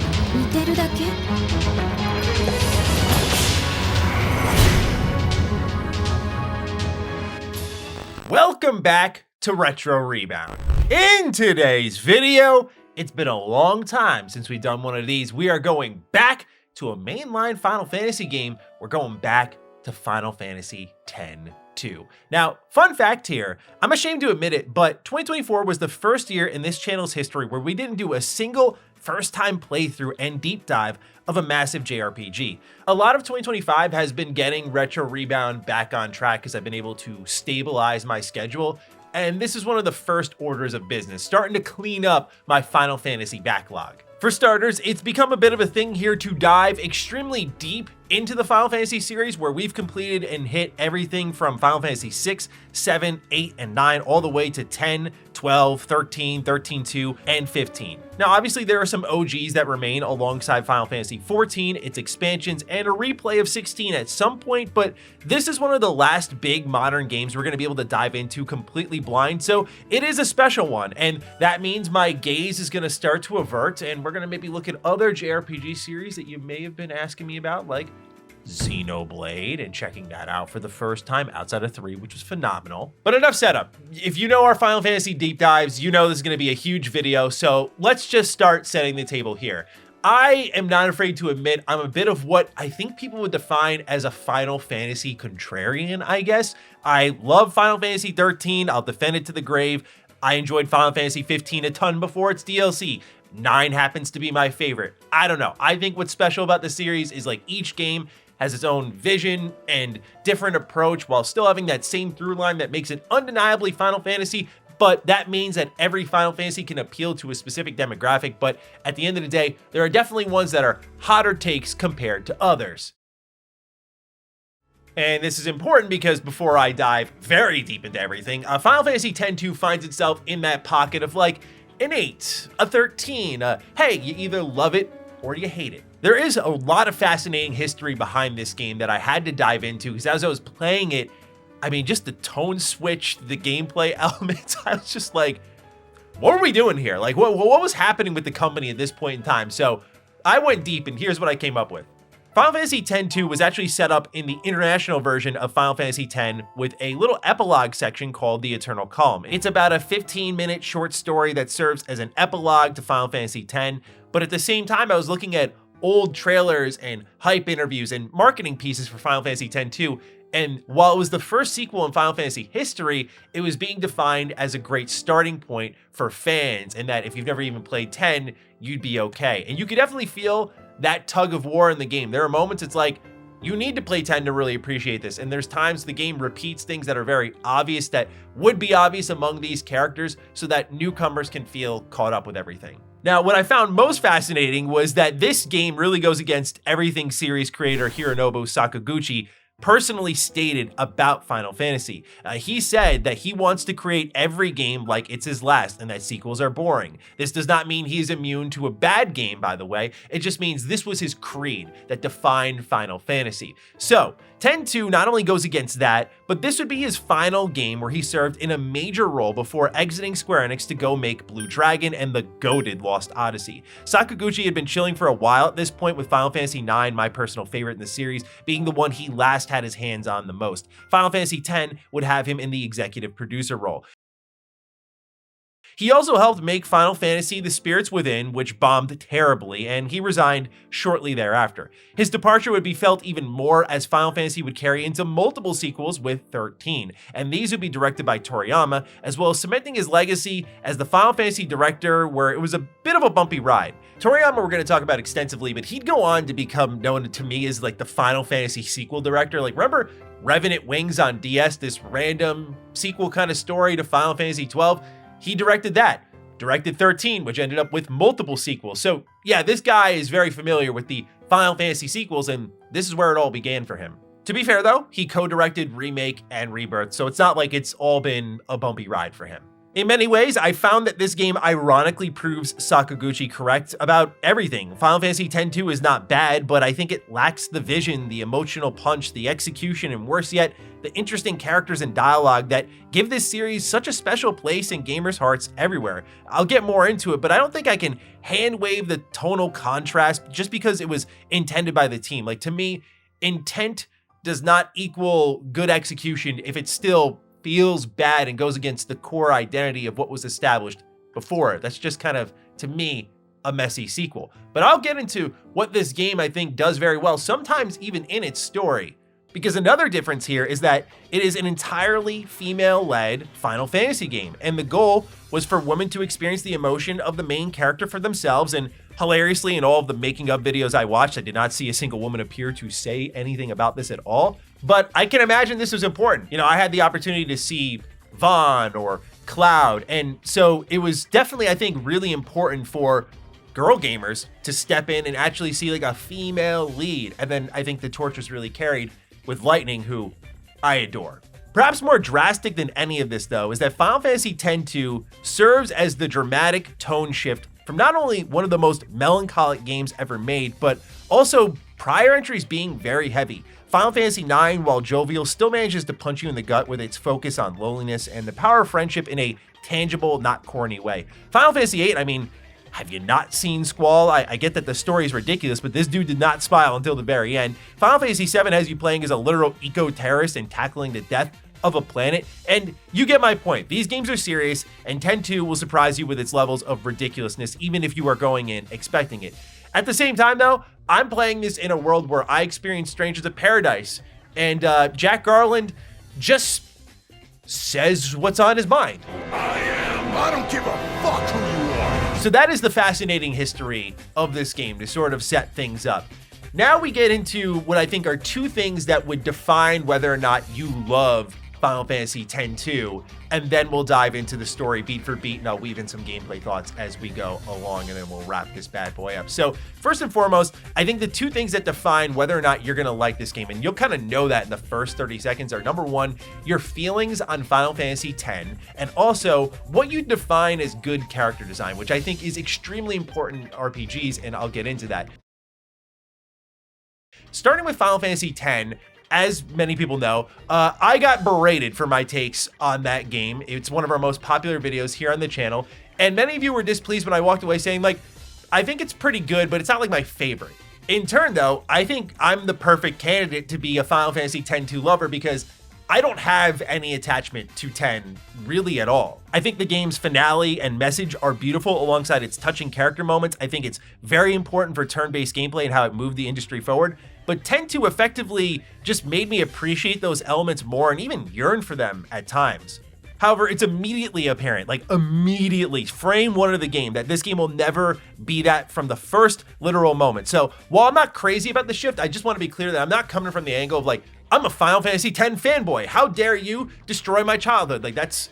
似てるだけ。Welcome back to Retro Rebound. In today's video, it's been a long time since we've done one of these. We are going back to a mainline Final Fantasy game. We're going back to Final Fantasy X-2. Now, fun fact here, I'm ashamed to admit it, but 2024 was the first year in this channel's history where we didn't do a single first-time playthrough and deep dive of a massive JRPG. A lot of 2025 has been getting Retro Rebound back on track because I've been able to stabilize my schedule, and this is one of the first orders of business, starting to clean up my Final Fantasy backlog. For starters, it's become a bit of a thing here to dive extremely deep into the Final Fantasy series, where we've completed and hit everything from Final Fantasy 6, 7, 8, and 9, all the way to 10, 12, 13, 13-2, and 15. Now, obviously, there are some OGs that remain alongside Final Fantasy 14, its expansions, and a replay of 16 at some point, but this is one of the last big modern games we're going to be able to dive into completely blind, so it is a special one, and that means my gaze is going to start to avert, and we're going to maybe look at other JRPG series that you may have been asking me about, like Xenoblade, and checking that out for the first time outside of 3, which was phenomenal. But enough setup. If you know our Final Fantasy deep dives, you know this is going to be a huge video, so let's just start setting the table here. I am not afraid to admit I'm a bit of what I think people would define as a Final Fantasy contrarian, I guess. I love Final Fantasy 13, I'll defend it to the grave. I enjoyed Final Fantasy 15 a ton before its DLC. 9 happens to be my favorite. I don't know. I think what's special about the series is like each game has its own vision and different approach while still having that same through line that makes it undeniably Final Fantasy, but that means that every Final Fantasy can appeal to a specific demographic, but at the end of the day, there are definitely ones that are hotter takes compared to others. And this is important because before I dive very deep into everything, Final Fantasy X-2 finds itself in that pocket of like an 8, a 13, hey, you either love it or you hate it. There is a lot of fascinating history behind this game that I had to dive into because as I was playing it, I mean, just the tone switch, the gameplay elements, I was just like, what are we doing here? Like, what was happening with the company at this point in time? So I went deep, and here's what I came up with. Final Fantasy X-2 was actually set up in the international version of Final Fantasy X with a little epilogue section called the Eternal Calm. It's about a 15-minute short story that serves as an epilogue to Final Fantasy X, but at the same time, I was looking at old trailers and hype interviews and marketing pieces for Final Fantasy X-2, and while it was the first sequel in Final Fantasy history, it was being defined as a great starting point for fans, and that if you've never even played 10, you'd be okay. And you could definitely feel that tug of war in the game. There are moments it's like, you need to play 10 to really appreciate this, and there's times the game repeats things that are very obvious that would be obvious among these characters so that newcomers can feel caught up with everything. Now, what I found most fascinating was that this game really goes against everything series creator Hironobu Sakaguchi personally stated about Final Fantasy. He said that he wants to create every game like it's his last and that sequels are boring. This does not mean he's immune to a bad game, by the way. It just means this was his creed that defined Final Fantasy. So, X-2 not only goes against that, but this would be his final game where he served in a major role before exiting Square Enix to go make Blue Dragon and the goated Lost Odyssey. Sakaguchi had been chilling for a while at this point, with Final Fantasy IX, my personal favorite in the series, being the one he last had his hands on the most. Final Fantasy X would have him in the executive producer role. He also helped make Final Fantasy The Spirits Within, which bombed terribly, and he resigned shortly thereafter. His departure would be felt even more as Final Fantasy would carry into multiple sequels with 13, and these would be directed by Toriyama, as well as cementing his legacy as the Final Fantasy director, where it was a bit of a bumpy ride. Toriyama we're going to talk about extensively, but he'd go on to become known to me as like the Final Fantasy sequel director. Like, remember Revenant Wings on DS, this random sequel kind of story to Final Fantasy 12? He directed that, directed 13, which ended up with multiple sequels. So yeah, this guy is very familiar with the Final Fantasy sequels, and this is where it all began for him. To be fair though, he co-directed Remake and Rebirth, so it's not like it's all been a bumpy ride for him. In many ways, I found that this game ironically proves Sakaguchi correct about everything. Final Fantasy X-2 is not bad, but I think it lacks the vision, the emotional punch, the execution, and worse yet, the interesting characters and dialogue that give this series such a special place in gamers' hearts everywhere. I'll get more into it, but I don't think I can hand wave the tonal contrast just because it was intended by the team. Like, to me, intent does not equal good execution if it still feels bad and goes against the core identity of what was established before. That's just kind of, to me, a messy sequel. But I'll get into what this game I think does very well, sometimes even in its story. Because another difference here is that it is an entirely female-led Final Fantasy game, and the goal was for women to experience the emotion of the main character for themselves. And hilariously, in all of the making of videos I watched, I did not see a single woman appear to say anything about this at all. But I can imagine this was important. You know, I had the opportunity to see Vaughn or Cloud, and so it was definitely, I think, really important for girl gamers to step in and actually see like a female lead. And then I think the torch was really carried with Lightning, who I adore. Perhaps more drastic than any of this, though, is that Final Fantasy X-2 serves as the dramatic tone shift from not only one of the most melancholic games ever made, but also prior entries being very heavy. Final Fantasy IX, while jovial, still manages to punch you in the gut with its focus on loneliness and the power of friendship in a tangible, not corny way. Final Fantasy VIII, I mean, have you not seen Squall? I get that the story is ridiculous, but this dude did not smile until the very end. Final Fantasy VII has you playing as a literal eco-terrorist and tackling the death of a planet, and you get my point. These games are serious, and X-2 will surprise you with its levels of ridiculousness, even if you are going in expecting it. At the same time, though, I'm playing this in a world where I experience Strangers of Paradise, and Jack Garland just says what's on his mind. I don't give a fuck who you are. So that is the fascinating history of this game to sort of set things up. Now we get into what I think are two things that would define whether or not you love Final Fantasy X-2, and then we'll dive into the story beat for beat, and I'll weave in some gameplay thoughts as we go along, and then we'll wrap this bad boy up. So first and foremost, I think the two things that define whether or not you're gonna like this game, and you'll kind of know that in the first 30 seconds, are number one, your feelings on Final Fantasy X, and also what you define as good character design, which I think is extremely important in RPGs, and I'll get into that. Starting with Final Fantasy X, as many people know, I got berated for my takes on that game. It's one of our most popular videos here on the channel, and many of you were displeased when I walked away saying, like, I think it's pretty good, but it's not like my favorite. In turn, though, I think I'm the perfect candidate to be a Final Fantasy X-2 lover because I don't have any attachment to 10 really at all. I think the game's finale and message are beautiful alongside its touching character moments. I think it's very important for turn-based gameplay and how it moved the industry forward. But X-2 effectively just made me appreciate those elements more and even yearn for them at times. However, it's immediately apparent, like immediately, frame one of the game, that this game will never be that from the first literal moment. So while I'm not crazy about the shift, I just want to be clear that I'm not coming from the angle of like, I'm a Final Fantasy X fanboy. How dare you destroy my childhood? Like that's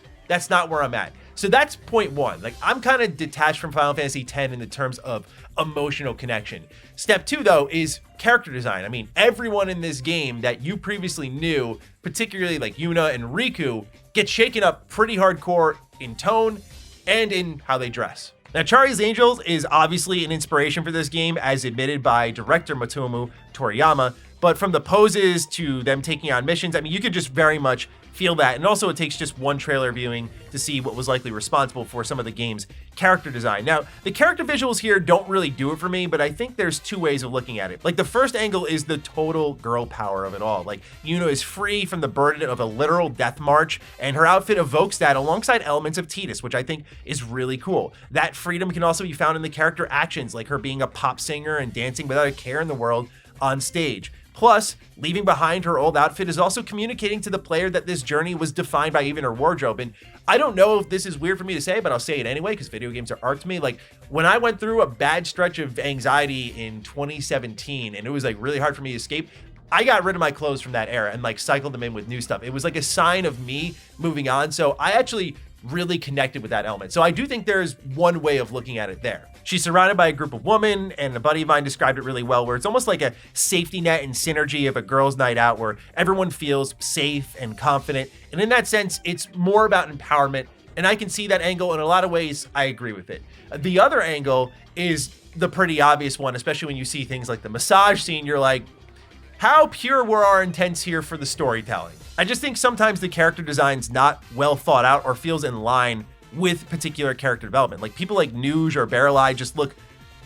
not where I'm at. So that's point one. Like I'm kind of detached from Final Fantasy X in the terms of emotional connection. Step two, though, is character design. I mean, everyone in this game that you previously knew, particularly like Yuna and Riku, gets shaken up pretty hardcore in tone and in how they dress. Now, Charlie's Angels is obviously an inspiration for this game, as admitted by director Motomu Toriyama, but from the poses to them taking on missions, I mean, you could just very much feel that. And also it takes just one trailer viewing to see what was likely responsible for some of the game's character design. Now, the character visuals here don't really do it for me, but I think there's two ways of looking at it. Like the first angle is the total girl power of it all. Like Yuna is free from the burden of a literal death march, and her outfit evokes that alongside elements of Tidus, which I think is really cool. That freedom can also be found in the character actions, like her being a pop singer and dancing without a care in the world on stage. Plus, leaving behind her old outfit is also communicating to the player that this journey was defined by even her wardrobe. And I don't know if this is weird for me to say, but I'll say it anyway because video games are art to me. Like when I went through a bad stretch of anxiety in 2017 and it was like really hard for me to escape, I got rid of my clothes from that era and like cycled them in with new stuff. It was like a sign of me moving on. So I actually really connected with that element. So I do think there's one way of looking at it there. She's surrounded by a group of women, and a buddy of mine described it really well, where it's almost like a safety net and synergy of a girls' night out where everyone feels safe and confident. And in that sense, it's more about empowerment And I can see that angle in a lot of ways. I agree with it. The other angle is the pretty obvious one, especially when you see things like the massage scene. You're like, how pure were our intents here for the storytelling? I just think sometimes the character design's not well thought out or feels in line with particular character development. Like people like Nuge or Barreleye just look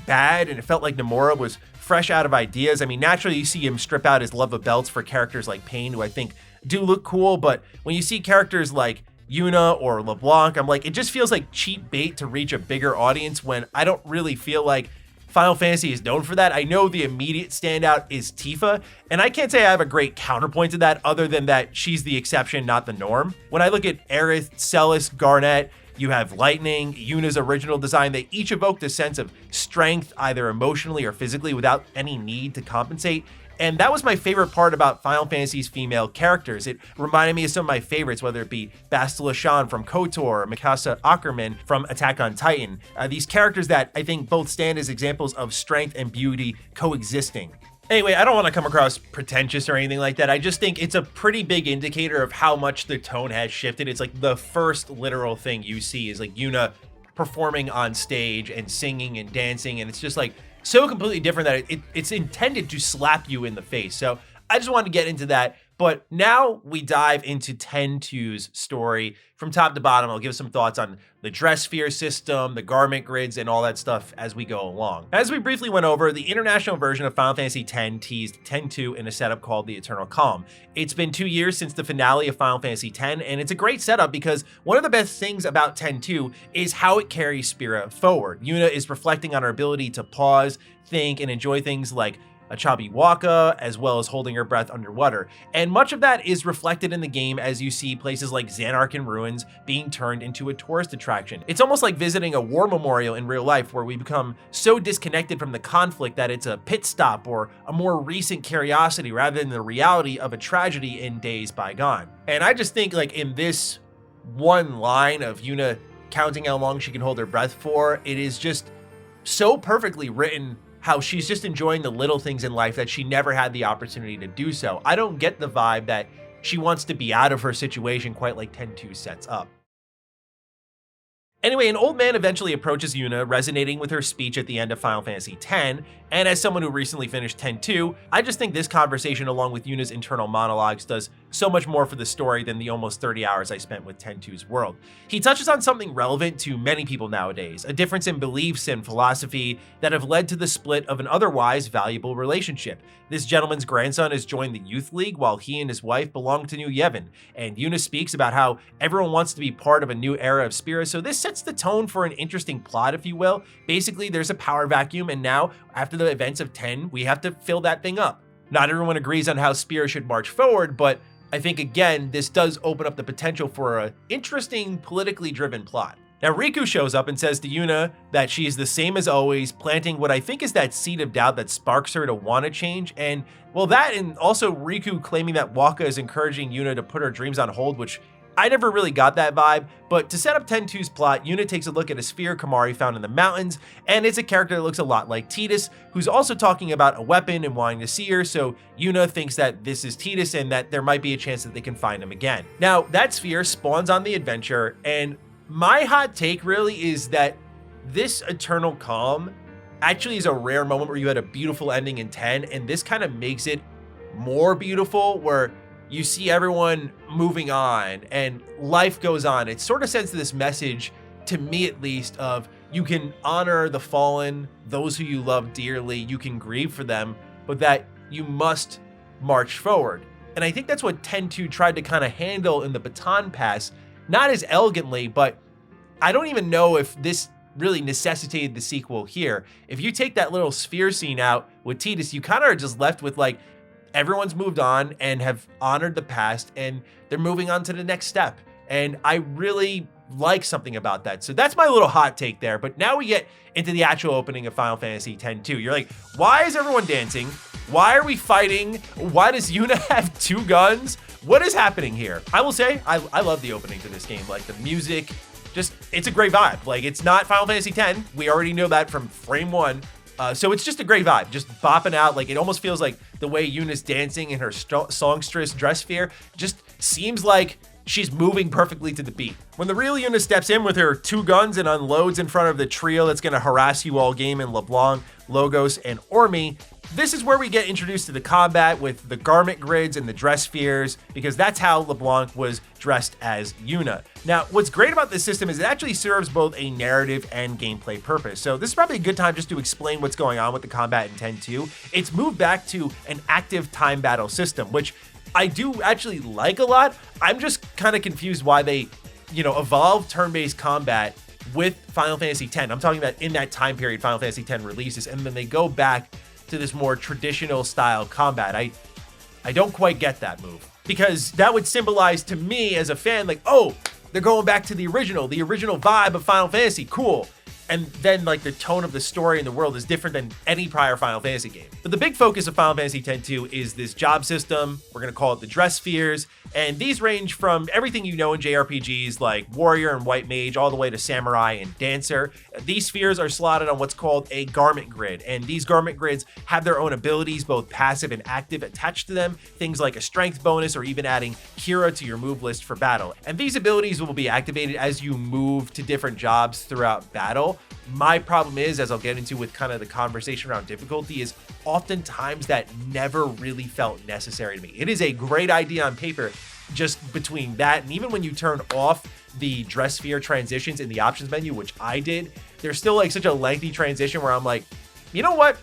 bad, and it felt like Nomura was fresh out of ideas. I mean, naturally you see him strip out his love of belts for characters like Pain, who I think do look cool, but when you see characters like Yuna or LeBlanc, I'm like, it just feels like cheap bait to reach a bigger audience when I don't really feel like Final Fantasy is known for that. I know the immediate standout is Tifa, and I can't say I have a great counterpoint to that other than that she's the exception, not the norm. When I look at Aerith, Celis, Garnet, you have Lightning, Yuna's original design, they each evoked a sense of strength, either emotionally or physically, without any need to compensate. And that was my favorite part about Final Fantasy's female characters. It reminded me of some of my favorites, whether it be Bastila Shan from KOTOR or Mikasa Ackerman from Attack on Titan. These characters that I think both stand as examples of strength and beauty coexisting. Anyway, I don't want to come across pretentious or anything like that. I just think it's a pretty big indicator of how much the tone has shifted. It's like the first literal thing you see is like Yuna performing on stage and singing and dancing, and it's just like so completely different that it's intended to slap you in the face. So I just wanted to get into that. But now we dive into 10-2's story from top to bottom. I'll give some thoughts on the dress sphere system, the garment grids, and all that stuff as we go along. As we briefly went over, the international version of Final Fantasy X teased 10-2 in a setup called the Eternal Calm. It's been 2 years since the finale of Final Fantasy X, and it's a great setup because one of the best things about 10-2 is how it carries Spira forward. Yuna is reflecting on her ability to pause, think, and enjoy things like a Chabi Waka, as well as holding her breath underwater. And much of that is reflected in the game as you see places like Xanarkhan Ruins being turned into a tourist attraction. It's almost like visiting a war memorial in real life where we become so disconnected from the conflict that it's a pit stop or a more recent curiosity rather than the reality of a tragedy in days bygone. And I just think like in this one line of Yuna counting how long she can hold her breath for, it is just so perfectly written how she's just enjoying the little things in life that she never had the opportunity to do so. I don't get the vibe that she wants to be out of her situation quite like 10-2 sets up. Anyway, an old man eventually approaches Yuna, resonating with her speech at the end of Final Fantasy X, and as someone who recently finished 10-2, I just think this conversation along with Yuna's internal monologues does so much more for the story than the almost 30 hours I spent with 10-2's world. He touches on something relevant to many people nowadays, a difference in beliefs and philosophy that have led to the split of an otherwise valuable relationship. This gentleman's grandson has joined the youth league while he and his wife belong to New Yevon, and Yuna speaks about how everyone wants to be part of a new era of Spira, so this sets the tone for an interesting plot, if you will. Basically, there's a power vacuum, and now, after the events of 10, we have to fill that thing up. Not everyone agrees on how Spira should march forward, but I think, again, this does open up the potential for an interesting, politically driven plot. Now, Riku shows up and says to Yuna that she's the same as always, planting what I think is that seed of doubt that sparks her to want to change. And, well, that and also Riku claiming that Waka is encouraging Yuna to put her dreams on hold, which I never really got that vibe. But to set up 10-2's plot, Yuna takes a look at a sphere Kamari found in the mountains, and it's a character that looks a lot like Tidus, who's also talking about a weapon and wanting to see her, so Yuna thinks that this is Tidus and that there might be a chance that they can find him again. Now, that sphere spawns on the adventure, and my hot take really is that this Eternal Calm actually is a rare moment where you had a beautiful ending in 10, and this kind of makes it more beautiful, where you see everyone moving on and life goes on. It sort of sends this message, to me at least, of you can honor the fallen, those who you love dearly, you can grieve for them, but that you must march forward. And I think that's what 10-2 tried to kind of handle in the baton pass, not as elegantly, but I don't even know if this really necessitated the sequel here. If you take that little sphere scene out with Tidus, you kind of are just left with like, everyone's moved on and have honored the past and they're moving on to the next step. And I really like something about that. So that's my little hot take there. But now we get into the actual opening of Final Fantasy X-2. You're like, why is everyone dancing? Why are we fighting? Why does Yuna have 2 guns? What is happening here? I will say, I love the opening to this game. Like the music, just, it's a great vibe. Like it's not Final Fantasy X. We already know that from frame 1. So it's just a great vibe, just bopping out. Like it almost feels like the way Yuna's dancing in her songstress dress sphere just seems like she's moving perfectly to the beat. When the real Yuna steps in with her 2 guns and unloads in front of the trio that's gonna harass you all game in LeBlanc, Logos, and Ormi, this is where we get introduced to the combat with the garment grids and the dress spheres, because that's how LeBlanc was dressed as Yuna. Now, what's great about this system is it actually serves both a narrative and gameplay purpose. So this is probably a good time just to explain what's going on with the combat in 10.2. It's moved back to an active time battle system, which I do actually like a lot. I'm just kind of confused why they, evolved turn-based combat with Final Fantasy X. I'm talking about in that time period Final Fantasy X releases, and then they go back to this more traditional style combat. I don't quite get that move, because that would symbolize to me as a fan, like, oh, they're going back to the original vibe of Final Fantasy, cool. And then like the tone of the story in the world is different than any prior Final Fantasy game. But the big focus of Final Fantasy X-2 is this job system. We're gonna call it the dress spheres. And these range from everything you know in JRPGs like Warrior and White Mage all the way to Samurai and Dancer. These spheres are slotted on what's called a garment grid. And these garment grids have their own abilities, both passive and active, attached to them. Things like a strength bonus or even adding Kira to your move list for battle. And these abilities will be activated as you move to different jobs throughout battle. My problem is, as I'll get into with kind of the conversation around difficulty, is oftentimes that never really felt necessary to me. It is a great idea on paper, just between that and even when you turn off the dress sphere transitions in the options menu, which I did, there's still like such a lengthy transition where I'm like, you know what?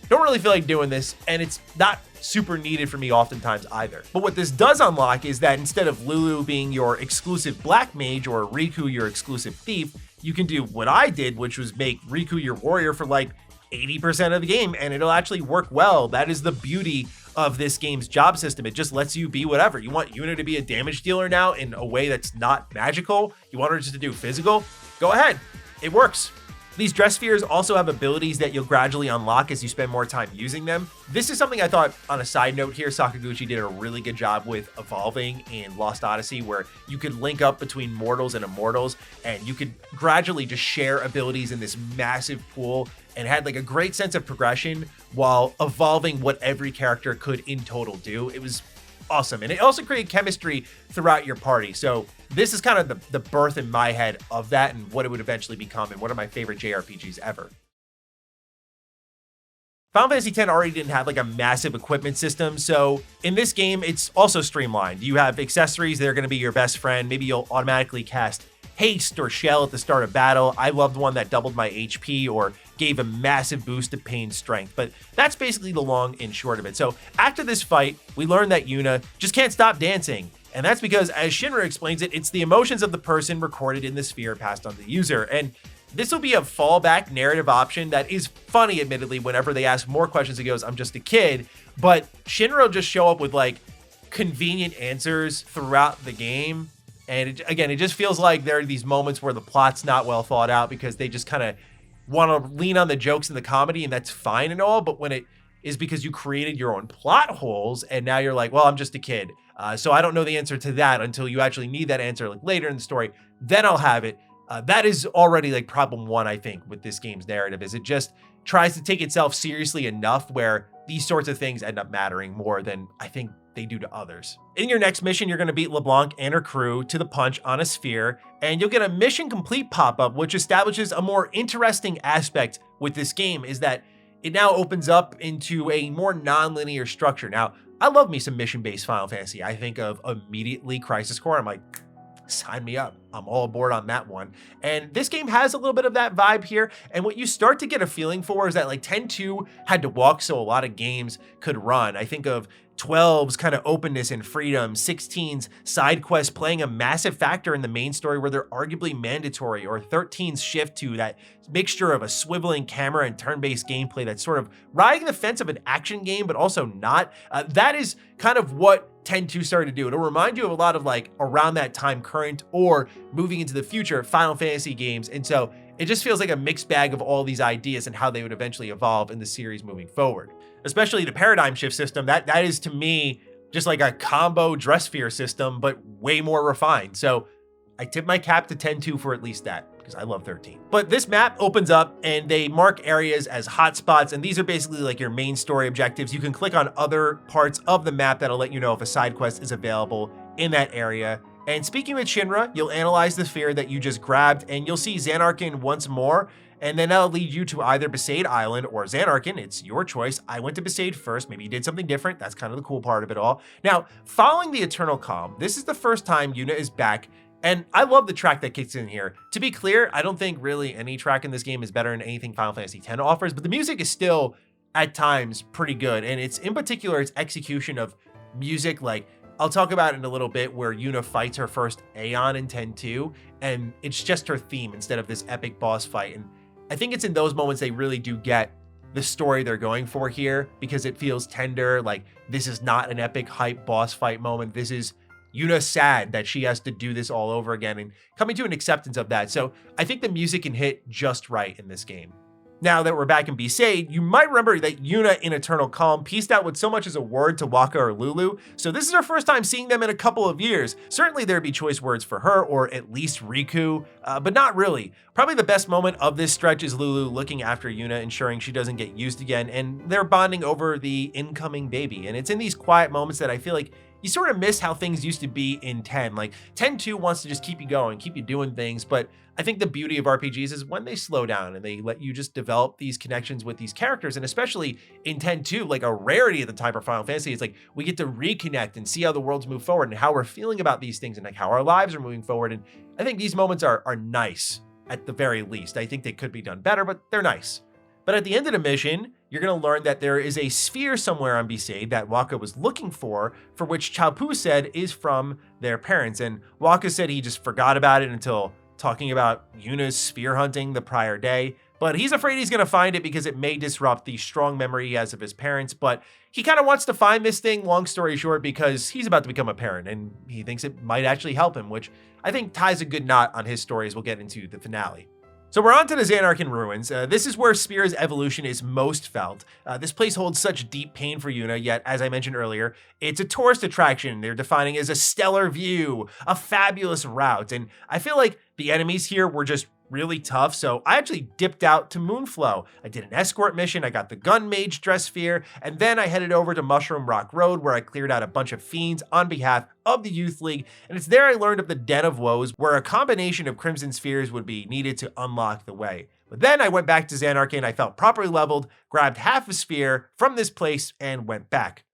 Don't really feel like doing this, and it's not super needed for me oftentimes either. But what this does unlock is that instead of Lulu being your exclusive black mage or Riku your exclusive thief, you can do what I did, which was make Riku your warrior for like 80% of the game, and it'll actually work well. That is the beauty of this game's job system. It just lets you be whatever. You want Yuna to be a damage dealer now in a way that's not magical? You want her just to do physical? Go ahead. It works. These dress spheres also have abilities that you'll gradually unlock as you spend more time using them. This is something I thought, on a side note here, Sakaguchi did a really good job with evolving in Lost Odyssey, where you could link up between mortals and immortals, and you could gradually just share abilities in this massive pool, and had like a great sense of progression while evolving what every character could in total do. It was awesome. And it also created chemistry throughout your party. So this is kind of the birth in my head of that and what it would eventually become, and one of my favorite JRPGs ever. Final Fantasy X already didn't have like a massive equipment system, so in this game, it's also streamlined. You have accessories that are going to be your best friend. Maybe you'll automatically cast Haste or Shell at the start of battle. I loved one that doubled my HP or gave a massive boost to Pain's strength, but that's basically the long and short of it. So after this fight, we learn that Yuna just can't stop dancing. And that's because, as Shinra explains it, it's the emotions of the person recorded in the sphere passed on to the user. And this will be a fallback narrative option that is funny, admittedly. Whenever they ask more questions, he goes, I'm just a kid. But Shinra will just show up with like convenient answers throughout the game. And it just feels like there are these moments where the plot's not well thought out because they just kind of want to lean on the jokes and the comedy, and that's fine and all. But when it is because you created your own plot holes and now you're like, well, I'm just a kid. So I don't know the answer to that until you actually need that answer like later in the story. Then I'll have it. That is already like problem one, I think, with this game's narrative, is it just tries to take itself seriously enough where these sorts of things end up mattering more than I think they do to others. In your next mission, you're going to beat LeBlanc and her crew to the punch on a sphere, and you'll get a mission complete pop-up, which establishes a more interesting aspect with this game, is that it now opens up into a more non-linear structure. Now, I love me some mission-based Final Fantasy. I think of immediately Crisis Core. I'm like, sign me up. I'm all aboard on that one. And this game has a little bit of that vibe here. And what you start to get a feeling for is that like 10.2 had to walk so a lot of games could run. I think of 12's kind of openness and freedom, 16's side quests playing a massive factor in the main story where they're arguably mandatory, or 13's shift to that mixture of a swiveling camera and turn-based gameplay that's sort of riding the fence of an action game, but also not. That is kind of what 10.2 started to do. It'll remind you of a lot of like around that time current or moving into the future Final Fantasy games. And so it just feels like a mixed bag of all these ideas and how they would eventually evolve in the series moving forward. Especially the paradigm shift system, that is to me just like a combo dress sphere system, but way more refined. So I tip my cap to 10.2 for at least that, because I love 13. But this map opens up and they mark areas as hotspots, and these are basically like your main story objectives. You can click on other parts of the map that'll let you know if a side quest is available in that area. And speaking with Shinra, you'll analyze the sphere that you just grabbed, and you'll see Xanarkin once more, and then that'll lead you to either Besaid Island or Xanarkin. It's your choice. I went to Besaid first. Maybe you did something different. That's kind of the cool part of it all. Now, following the Eternal Calm, this is the first time Yuna is back, and I love the track that kicks in here. To be clear, I don't think really any track in this game is better than anything Final Fantasy X offers, but the music is still, at times, pretty good. And it's, in particular, its execution of music. Like, I'll talk about it in a little bit, where Yuna fights her first Aeon in X-2, and it's just her theme instead of this epic boss fight. And I think it's in those moments they really do get the story they're going for here, because it feels tender. Like, this is not an epic hype boss fight moment. This is Yuna sad that she has to do this all over again and coming to an acceptance of that. So I think the music can hit just right in this game. Now that we're back in Besaid, you might remember that Yuna in Eternal Calm pieced out with so much as a word to Wakka or Lulu, so this is her first time seeing them in a couple of years. Certainly there'd be choice words for her, or at least Riku, but not really. Probably the best moment of this stretch is Lulu looking after Yuna, ensuring she doesn't get used again, and they're bonding over the incoming baby. And it's in these quiet moments that I feel like you sort of miss how things used to be in 10. Like, 10-2 wants to just keep you going, keep you doing things, but I think the beauty of RPGs is when they slow down and they let you just develop these connections with these characters. And especially in 10-2, like a rarity at the time for Final Fantasy, it's like we get to reconnect and see how the worlds move forward and how we're feeling about these things and like how our lives are moving forward. And I think these moments are nice at the very least. I think they could be done better, but they're nice. But at the end of the mission, you're going to learn that there is a sphere somewhere on Besaid that Wakka was looking for which Chaopu said is from their parents. And Wakka said he just forgot about it until talking about Yuna's sphere hunting the prior day. But he's afraid he's going to find it because it may disrupt the strong memory he has of his parents. But he kind of wants to find this thing, long story short, because he's about to become a parent and he thinks it might actually help him, which I think ties a good knot on his story as we'll get into the finale. So we're on to the Xanarkin ruins. This is where Spira's evolution is most felt. This place holds such deep pain for Yuna, yet as I mentioned earlier, it's a tourist attraction they're defining as a stellar view, a fabulous route. And I feel like the enemies here were just really tough, so I actually dipped out to Moonflow. I did an escort mission, I got the gun mage dress sphere, and then I headed over to Mushroom Rock Road where I cleared out a bunch of fiends on behalf of the Youth League, and it's there I learned of the Den of Woes, where a combination of Crimson Spheres would be needed to unlock the way. But then I went back to Xanarkin, I felt properly leveled, grabbed half a sphere from this place, and went back.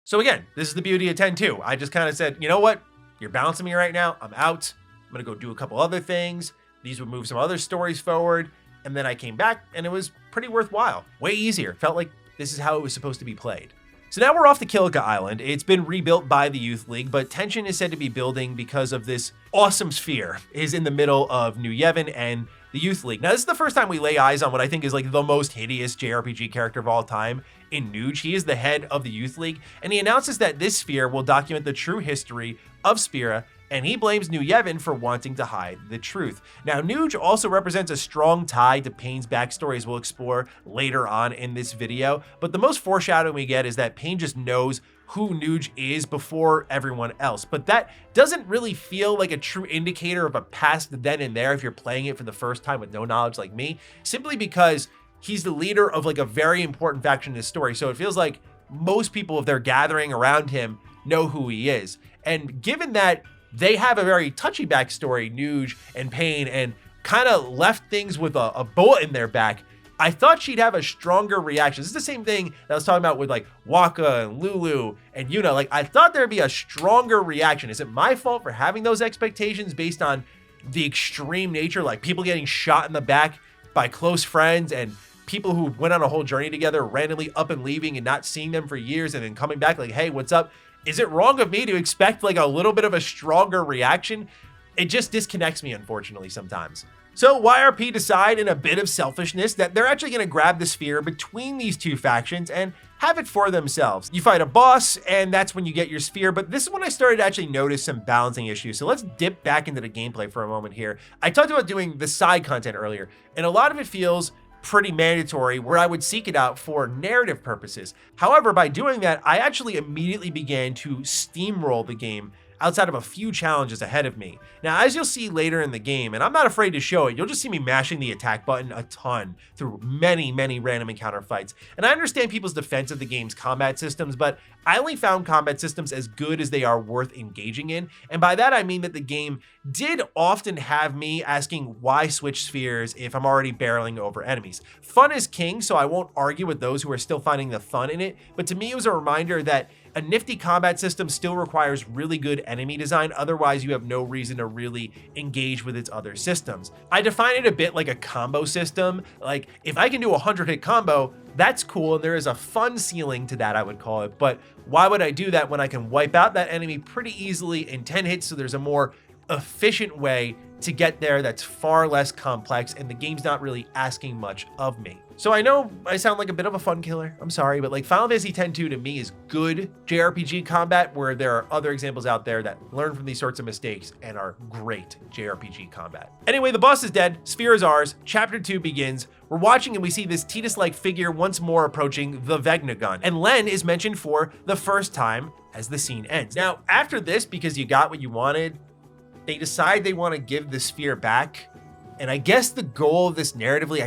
So again, this is the beauty of 10-2. I just kind of said, you know what? You're bouncing me right now, I'm out. I'm gonna go do a couple other things. These would move some other stories forward. And then I came back and it was pretty worthwhile. Way easier. Felt like this is how it was supposed to be played. So now we're off to Kilika Island. It's been rebuilt by the Youth League, but tension is said to be building because of this awesome sphere is in the middle of New Yevon and the Youth League. Now, this is the first time we lay eyes on what I think is like the most hideous JRPG character of all time in Nuge. He is the head of the Youth League, and he announces that this sphere will document the true history of Spira, and he blames New Yevon for wanting to hide the truth. Now, Nuge also represents a strong tie to Pain's backstory, as we'll explore later on in this video, but the most foreshadowing we get is that Pain just knows who Nuge is before everyone else. But that doesn't really feel like a true indicator of a past then and there if you're playing it for the first time with no knowledge like me, simply because he's the leader of like a very important faction in this story. So it feels like most people, if they're gathering around him, know who he is. And given that they have a very touchy backstory, Nuge and Pain, and kind of left things with a bullet in their back, I thought she'd have a stronger reaction. This is the same thing that I was talking about with like Wakka and Lulu and Yuna. Like, I thought there'd be a stronger reaction. Is it my fault for having those expectations based on the extreme nature, like people getting shot in the back by close friends and people who went on a whole journey together, randomly up and leaving and not seeing them for years and then coming back like, hey, what's up? Is it wrong of me to expect like a little bit of a stronger reaction? It just disconnects me, unfortunately, sometimes. So YRP decide in a bit of selfishness that they're actually going to grab the sphere between these two factions and have it for themselves. You fight a boss and that's when you get your sphere, but this is when I started to actually notice some balancing issues. So let's dip back into the gameplay for a moment here. I talked about doing the side content earlier, and a lot of it feels pretty mandatory where I would seek it out for narrative purposes. However, by doing that, I actually immediately began to steamroll the game outside of a few challenges ahead of me. Now, as you'll see later in the game, and I'm not afraid to show it, you'll just see me mashing the attack button a ton through many random encounter fights. And I understand people's defense of the game's combat systems, but I only found combat systems as good as they are worth engaging in. And by that, I mean that the game did often have me asking why switch spheres if I'm already barreling over enemies. Fun is king, so I won't argue with those who are still finding the fun in it, but to me it was a reminder that a nifty combat system still requires really good enemy design, otherwise you have no reason to really engage with its other systems. I define it a bit like a combo system. Like, if I can do a 100-hit combo, that's cool, and there is a fun ceiling to that, I would call it, but why would I do that when I can wipe out that enemy pretty easily in 10 hits, so there's a more efficient way to get there that's far less complex, and the game's not really asking much of me. So I know I sound like a bit of a fun killer, I'm sorry, but like Final Fantasy X-2 to me is good JRPG combat, where there are other examples out there that learn from these sorts of mistakes and are great JRPG combat. Anyway, the boss is dead, Spira is ours, chapter 2 begins. We're watching and we see this Tidus-like figure once more approaching the Vecna gun, and Len is mentioned for the first time as the scene ends. Now, after this, because you got what you wanted, they decide they want to give the sphere back. And I guess the goal of this narratively,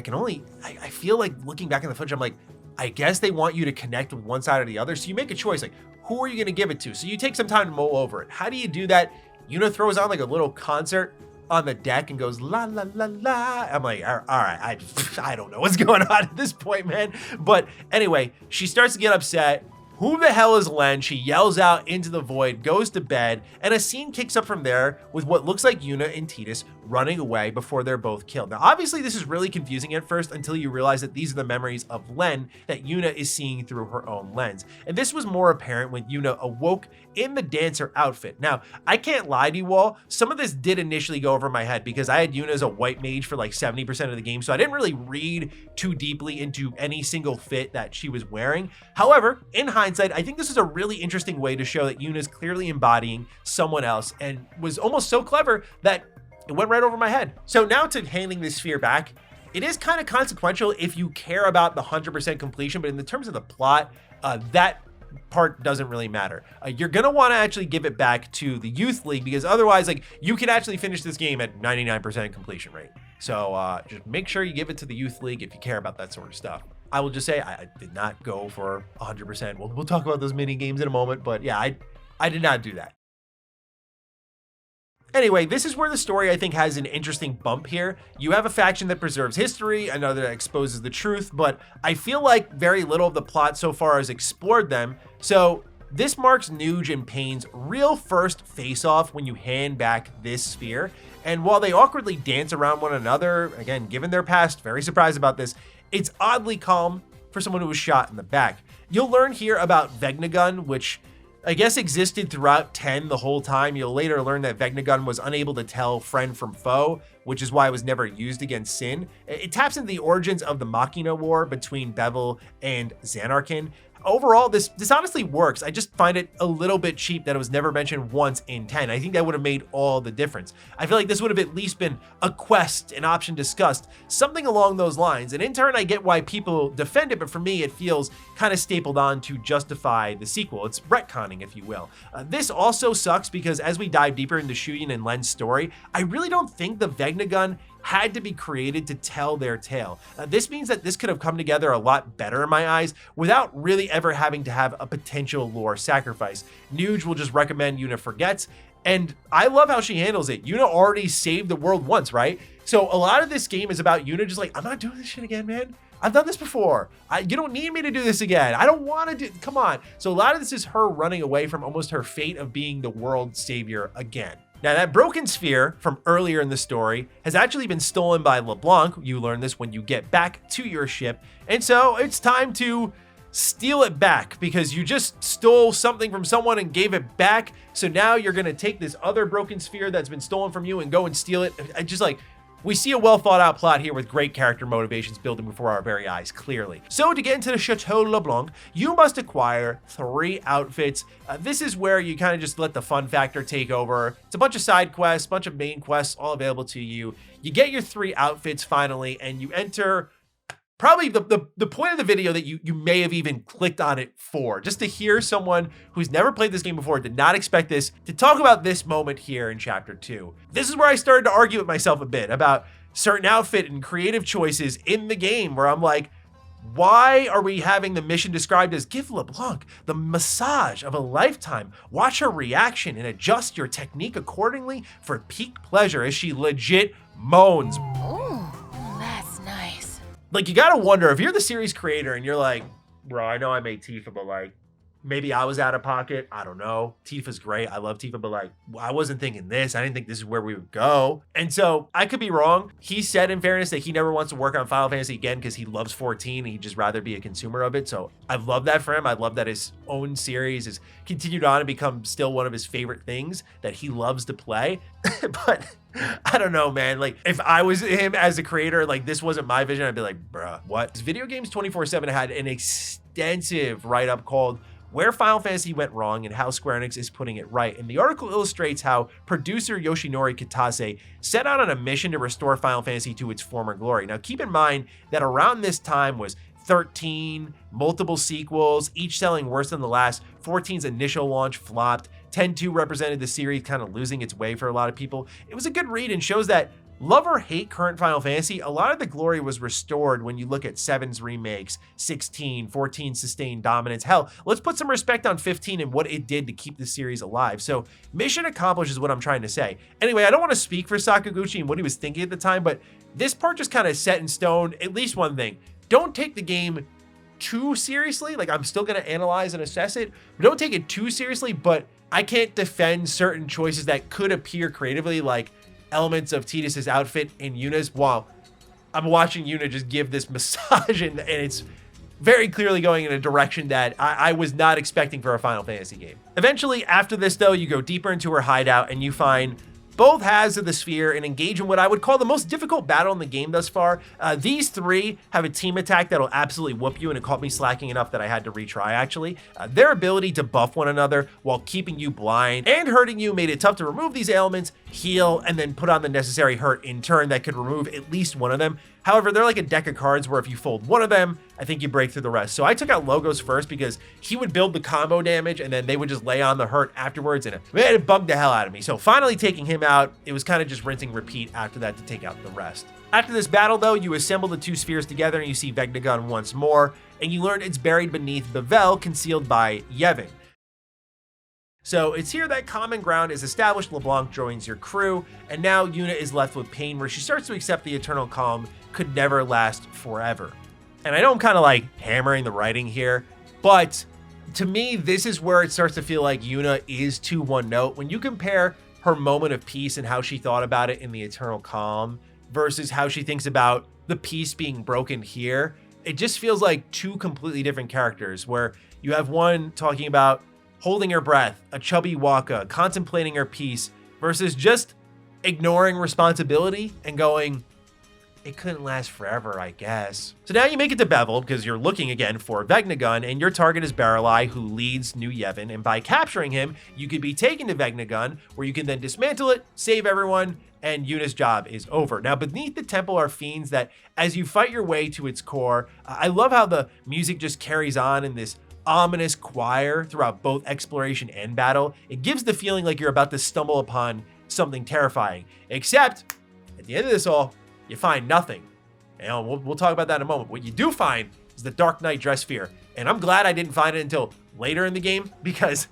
I feel like looking back in the footage, I'm like, I guess they want you to connect with one side or the other. So you make a choice, like, who are you going to give it to? So you take some time to mull over it. How do you do that? Yuna throws on like a little concert on the deck and goes, la, la, la, la. I'm like, all right, I don't know what's going on at this point, man. But anyway, she starts to get upset. Who the hell is Len? She yells out into the void, goes to bed, and a scene kicks up from there with what looks like Yuna and Tidus running away before they're both killed. Now, obviously, this is really confusing at first until you realize that these are the memories of Len that Yuna is seeing through her own lens. And this was more apparent when Yuna awoke in the dancer outfit. Now, I can't lie to you all, some of this did initially go over my head because I had Yuna as a white mage for like 70% of the game, so I didn't really read too deeply into any single fit that she was wearing. However, in hindsight, I think this is a really interesting way to show that Yuna is clearly embodying someone else and was almost so clever that it went right over my head. So now to handing this sphere back, it is kind of consequential if you care about the 100% completion, but in the terms of the plot, that part doesn't really matter. You're gonna want to actually give it back to the youth league because otherwise, like, you can actually finish this game at 99% completion rate. So just make sure you give it to the youth league if you care about that sort of stuff. I will just say I did not go for 100%. We'll talk about those mini games in a moment, but yeah, I did not do that. Anyway, this is where the story, I think, has an interesting bump here. You have a faction that preserves history, another that exposes the truth, but I feel like very little of the plot so far has explored them. So this marks Nuge and Payne's real first face-off when you hand back this sphere. And while they awkwardly dance around one another, again, given their past, very surprised about this, it's oddly calm for someone who was shot in the back. You'll learn here about Vegnagun, which I guess existed throughout 10 the whole time. You'll later learn that Vegnagun was unable to tell friend from foe, which is why it was never used against Sin. It taps into the origins of the Machina War between Bevel and Xanarkin. Overall, this honestly works. I just find it a little bit cheap that it was never mentioned once in 10. I think that would have made all the difference. I feel like this would have at least been a quest, an option discussed, something along those lines. And in turn, I get why people defend it, but for me, it feels kind of stapled on to justify the sequel. It's retconning, if you will. This also sucks because as we dive deeper into Shuyin and Len's story, I really don't think the Vegnagun had to be created to tell their tale. This means that this could have come together a lot better in my eyes without really ever having to have a potential lore sacrifice. Nuge will just recommend Yuna forgets, and I love how she handles it. Yuna already saved the world once, right? So a lot of this game is about Yuna just like, I'm not doing this shit again, man. I've done this before. You don't need me to do this again. I don't want to do, come on. So a lot of this is her running away from almost her fate of being the world savior again. Now, that broken sphere from earlier in the story has actually been stolen by LeBlanc. You learn this when you get back to your ship. And so it's time to steal it back because you just stole something from someone and gave it back. So now you're going to take this other broken sphere that's been stolen from you and go and steal it. I just like, we see a well thought out plot here with great character motivations building before our very eyes, clearly. So to get into the Chateau LeBlanc, you must acquire 3 outfits. This is where you kind of just let the fun factor take over. It's a bunch of side quests, bunch of main quests, all available to you. You get your 3 outfits finally, and you enter probably the point of the video that you may have even clicked on it for, just to hear someone who's never played this game before, did not expect this, to talk about this moment here in chapter 2. This is where I started to argue with myself a bit about certain outfit and creative choices in the game, where I'm like, why are we having the mission described as give LeBlanc the massage of a lifetime? Watch her reaction and adjust your technique accordingly for peak pleasure as she legit moans. Oh, that's nice. Like, you gotta wonder, if you're the series creator and you're like, bro, I know I made Tifa, but like, maybe I was out of pocket. I don't know. Tifa's great. I love Tifa, but like, I wasn't thinking this. I didn't think this is where we would go. And so I could be wrong. He said, in fairness, that he never wants to work on Final Fantasy again because he loves 14 and he'd just rather be a consumer of it. So I love that for him. I love that his own series has continued on and become still one of his favorite things that he loves to play. But I don't know, man. Like, if I was him as a creator, like, this wasn't my vision, I'd be like, bruh, what? Video Games 24/7 had an extensive write-up called Where Final Fantasy Went Wrong and How Square Enix is Putting It Right. And the article illustrates how producer Yoshinori Kitase set out on a mission to restore Final Fantasy to its former glory. Now, keep in mind that around this time was 13, multiple sequels, each selling worse than the last. 14's initial launch flopped. 10-2 represented the series kind of losing its way for a lot of people. It was a good read and shows that love or hate current Final Fantasy, a lot of the glory was restored when you look at 7's remakes, 16, 14 sustained dominance. Hell, let's put some respect on 15 and what it did to keep the series alive. So mission accomplished is what I'm trying to say. Anyway, I don't want to speak for Sakaguchi and what he was thinking at the time, but this part just kind of set in stone at least one thing. Don't take the game too seriously. Like, I'm still going to analyze and assess it, but don't take it too seriously. But I can't defend certain choices that could appear creatively, like elements of Tidus's outfit in Yuna's, while I'm watching Yuna just give this massage and it's very clearly going in a direction that I was not expecting for a Final Fantasy game. Eventually, after this though, you go deeper into her hideout and you find both halves of the sphere and engage in what I would call the most difficult battle in the game thus far. These three have a team attack that'll absolutely whoop you, and it caught me slacking enough that I had to retry actually. Their ability to buff one another while keeping you blind and hurting you made it tough to remove these ailments, heal, and then put on the necessary hurt in turn that could remove at least one of them. However, they're like a deck of cards where if you fold one of them, I think you break through the rest. So I took out Logos first because he would build the combo damage and then they would just lay on the hurt afterwards, and it bugged the hell out of me. So finally taking him out, it was kind of just rinsing repeat after that to take out the rest. After this battle though, you assemble the two spheres together and you see Vegnagun once more, and you learn it's buried beneath Bevel, concealed by Yevon. So it's here that common ground is established. LeBlanc joins your crew, and now Yuna is left with pain where she starts to accept the eternal calm could never last forever. And I know I'm kind of like hammering the writing here, but to me, this is where it starts to feel like Yuna is too one note. When you compare her moment of peace and how she thought about it in the eternal calm versus how she thinks about the peace being broken here, it just feels like two completely different characters, where you have one talking about holding her breath, a chubby Waka, contemplating her peace, versus just ignoring responsibility and going, it couldn't last forever, I guess. So now you make it to Bevel because you're looking again for Vegnagun, and your target is Baralai, who leads New Yevon, and by capturing him, you could be taken to Vegnagun, where you can then dismantle it, save everyone, and Yuna's job is over. Now, beneath the temple are fiends that, as you fight your way to its core, I love how the music just carries on in this ominous choir throughout both exploration and battle. It gives the feeling like you're about to stumble upon something terrifying, except at the end of this all, you find nothing. And we'll talk about that in a moment. What you do find is the Dark Knight dress sphere, and I'm glad I didn't find it until later in the game, because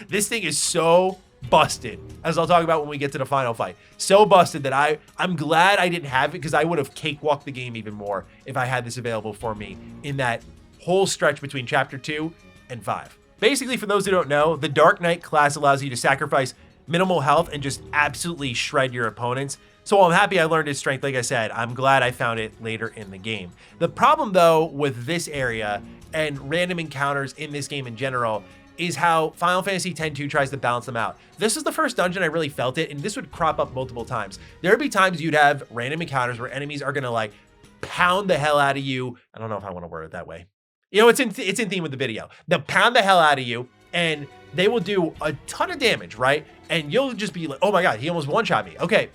this thing is so busted, as I'll talk about when we get to the final fight. So busted that I'm glad I didn't have it, because I would have cakewalked the game even more if I had this available for me in that whole stretch between chapter 2 and 5. Basically, for those who don't know, the Dark Knight class allows you to sacrifice minimal health and just absolutely shred your opponents. So while I'm happy I learned its strength, like I said, I'm glad I found it later in the game. The problem though with this area and random encounters in this game in general is how Final Fantasy X-2 tries to balance them out. This is the first dungeon I really felt it, and this would crop up multiple times. There would be times you'd have random encounters where enemies are gonna like pound the hell out of you. I don't know if I want to word it that way. You know, it's in theme with the video. They'll pound the hell out of you, and they will do a ton of damage, right? And you'll just be like, oh my God, he almost one-shot me. Okay,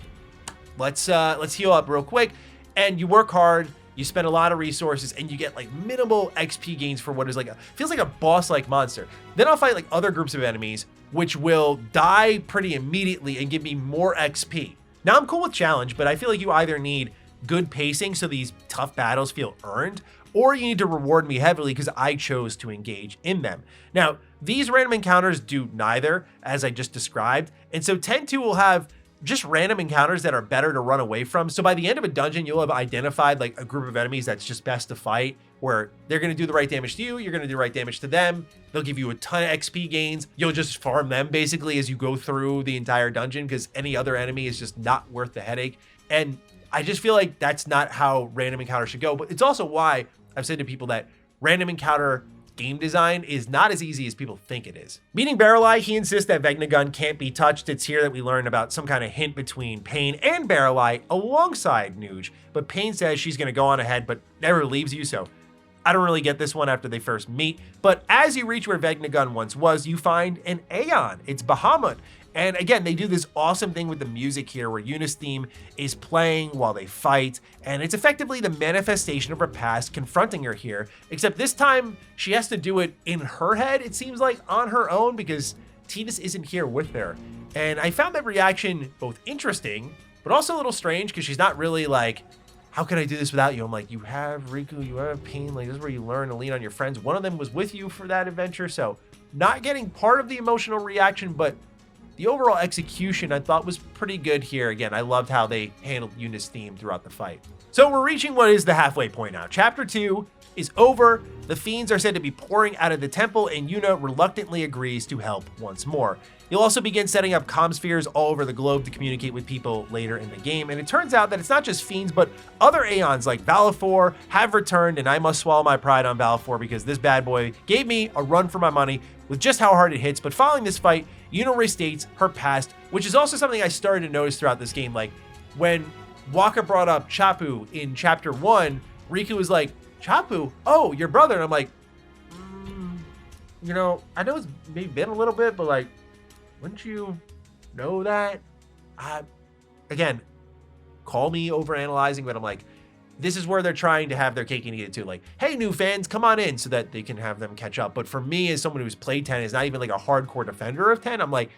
let's heal up real quick. And you work hard You spend a lot of resources and you get like minimal XP gains for what is like feels like a boss-like monster. Then I'll fight like other groups of enemies, which will die pretty immediately and give me more XP. Now I'm cool with challenge, but I feel like you either need good pacing so these tough battles feel earned, or you need to reward me heavily because I chose to engage in them. Now, these random encounters do neither, as I just described, and so 10-2 will have just random encounters that are better to run away from. So by the end of a dungeon, you'll have identified like a group of enemies that's just best to fight, where they're gonna do the right damage to you, you're gonna do the right damage to them, they'll give you a ton of XP gains, you'll just farm them basically as you go through the entire dungeon because any other enemy is just not worth the headache. And I just feel like that's not how random encounters should go, but it's also why I've said to people that random encounter game design is not as easy as people think it is. Meeting Barreleye, he insists that Vegnagun can't be touched. It's here that we learn about some kind of hint between Pain and Barreleye alongside Nuge, but Pain says she's gonna go on ahead but never leaves you, so I don't really get this one after they first meet. But as you reach where Vegnagun once was, you find an Aeon. It's Bahamut. And again, they do this awesome thing with the music here where Yuna's theme is playing while they fight, and it's effectively the manifestation of her past confronting her here, except this time she has to do it in her head, it seems like, on her own, because Tidus isn't here with her. And I found that reaction both interesting, but also a little strange, because she's not really like, how can I do this without you? I'm like, you have Riku, you have Pain, like this is where you learn to lean on your friends. One of them was with you for that adventure, so not getting part of the emotional reaction, but the overall execution I thought was pretty good here. Again, I loved how they handled Yuna's theme throughout the fight. So we're reaching what is the halfway point now. Chapter 2 is over. The fiends are said to be pouring out of the temple, and Yuna reluctantly agrees to help once more. You'll also begin setting up comm spheres all over the globe to communicate with people later in the game, and it turns out that it's not just fiends, but other Aeons like Valifor have returned, and I must swallow my pride on Valifor because this bad boy gave me a run for my money with just how hard it hits. But following this fight, Yuna restates her past, which is also something I started to notice throughout this game. Like when Waka brought up Chapu in chapter 1, Riku was like, Chapu, oh, your brother. And I'm like, you know, I know it's maybe been a little bit, but like, wouldn't you know that? Again, call me overanalyzing, but I'm like, this is where they're trying to have their cake and eat it too. Like, hey, new fans, come on in so that they can have them catch up. But for me, as someone who's played 10, is not even like a hardcore defender of 10, I'm like,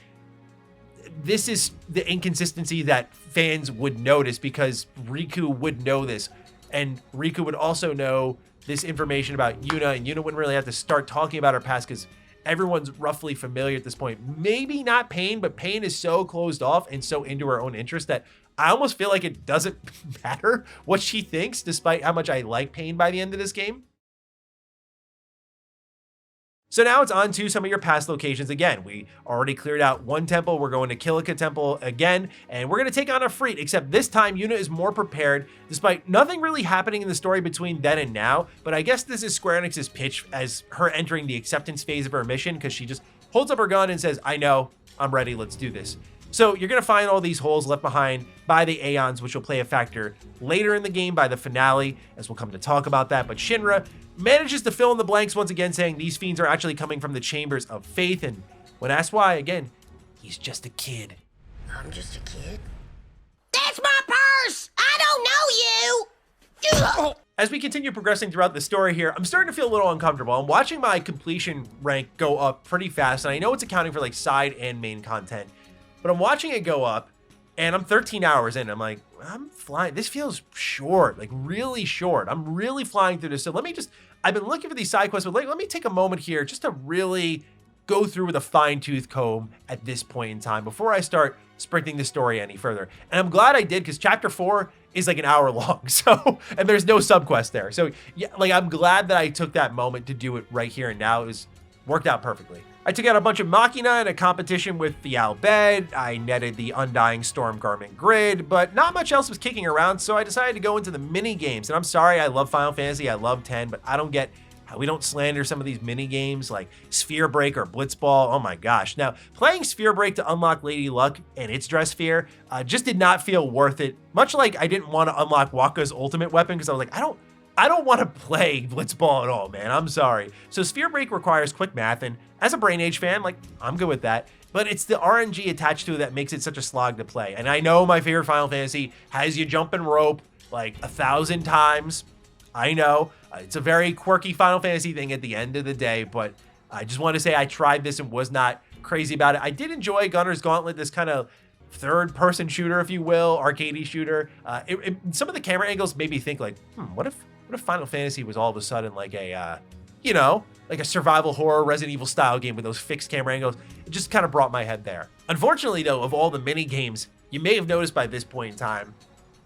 this is the inconsistency that fans would notice because Riku would know this. And Riku would also know this information about Yuna, and Yuna wouldn't really have to start talking about her past because everyone's roughly familiar at this point. Maybe not Pain, but Pain is so closed off and so into her own interest that I almost feel like it doesn't matter what she thinks, despite how much I like Pain by the end of this game. So now it's on to some of your past locations again. We already cleared out one temple. We're going to Kilika Temple again, and we're going to take on a Freet, except this time Yuna is more prepared, despite nothing really happening in the story between then and now. But I guess this is Square Enix's pitch as her entering the acceptance phase of her mission, because she just holds up her gun and says, I know, I'm ready, let's do this. So you're going to find all these holes left behind by the Aeons, which will play a factor later in the game by the finale, as we'll come to talk about that. But Shinra manages to fill in the blanks once again, saying these fiends are actually coming from the Chambers of Faith. And when asked why, again, he's just a kid. I'm just a kid. That's my purse! I don't know you! As we continue progressing throughout the story here, I'm starting to feel a little uncomfortable. I'm watching my completion rank go up pretty fast, and I know it's accounting for like side and main content, but I'm watching it go up, and I'm 13 hours in. I'm like, I'm flying. This feels short, like really short. I'm really flying through this. So I've been looking for these side quests, but let me take a moment here just to really go through with a fine-tooth comb at this point in time before I start sprinting the story any further. And I'm glad I did, because chapter 4 is like an hour long. So, and there's no subquest there. So yeah, like I'm glad that I took that moment to do it right here and now. It was worked out perfectly. I took out a bunch of Machina in a competition with the Al Bhed. I netted the Undying Storm Garment Grid, but not much else was kicking around, so I decided to go into the mini games. And I'm sorry, I love Final Fantasy, I love 10, but I don't get how we don't slander some of these mini games like Sphere Break or Blitzball. Oh my gosh. Now, playing Sphere Break to unlock Lady Luck and its dress sphere just did not feel worth it. Much like I didn't want to unlock Waka's ultimate weapon because I was like, I don't want to play Blitzball at all, man. I'm sorry. So Sphere Break requires quick math, and as a Brain Age fan, like, I'm good with that. But it's the RNG attached to it that makes it such a slog to play. And I know my favorite Final Fantasy has you jumping rope like 1,000 times. I know it's a very quirky Final Fantasy thing at the end of the day, but I just want to say I tried this and was not crazy about it. I did enjoy Gunner's Gauntlet, this kind of third-person shooter, if you will, arcadey shooter. Some of the camera angles made me think like, what if Final Fantasy was all of a sudden like a, like a survival horror Resident Evil style game with those fixed camera angles? It just kind of brought my head there. Unfortunately, though, of all the mini games, you may have noticed by this point in time,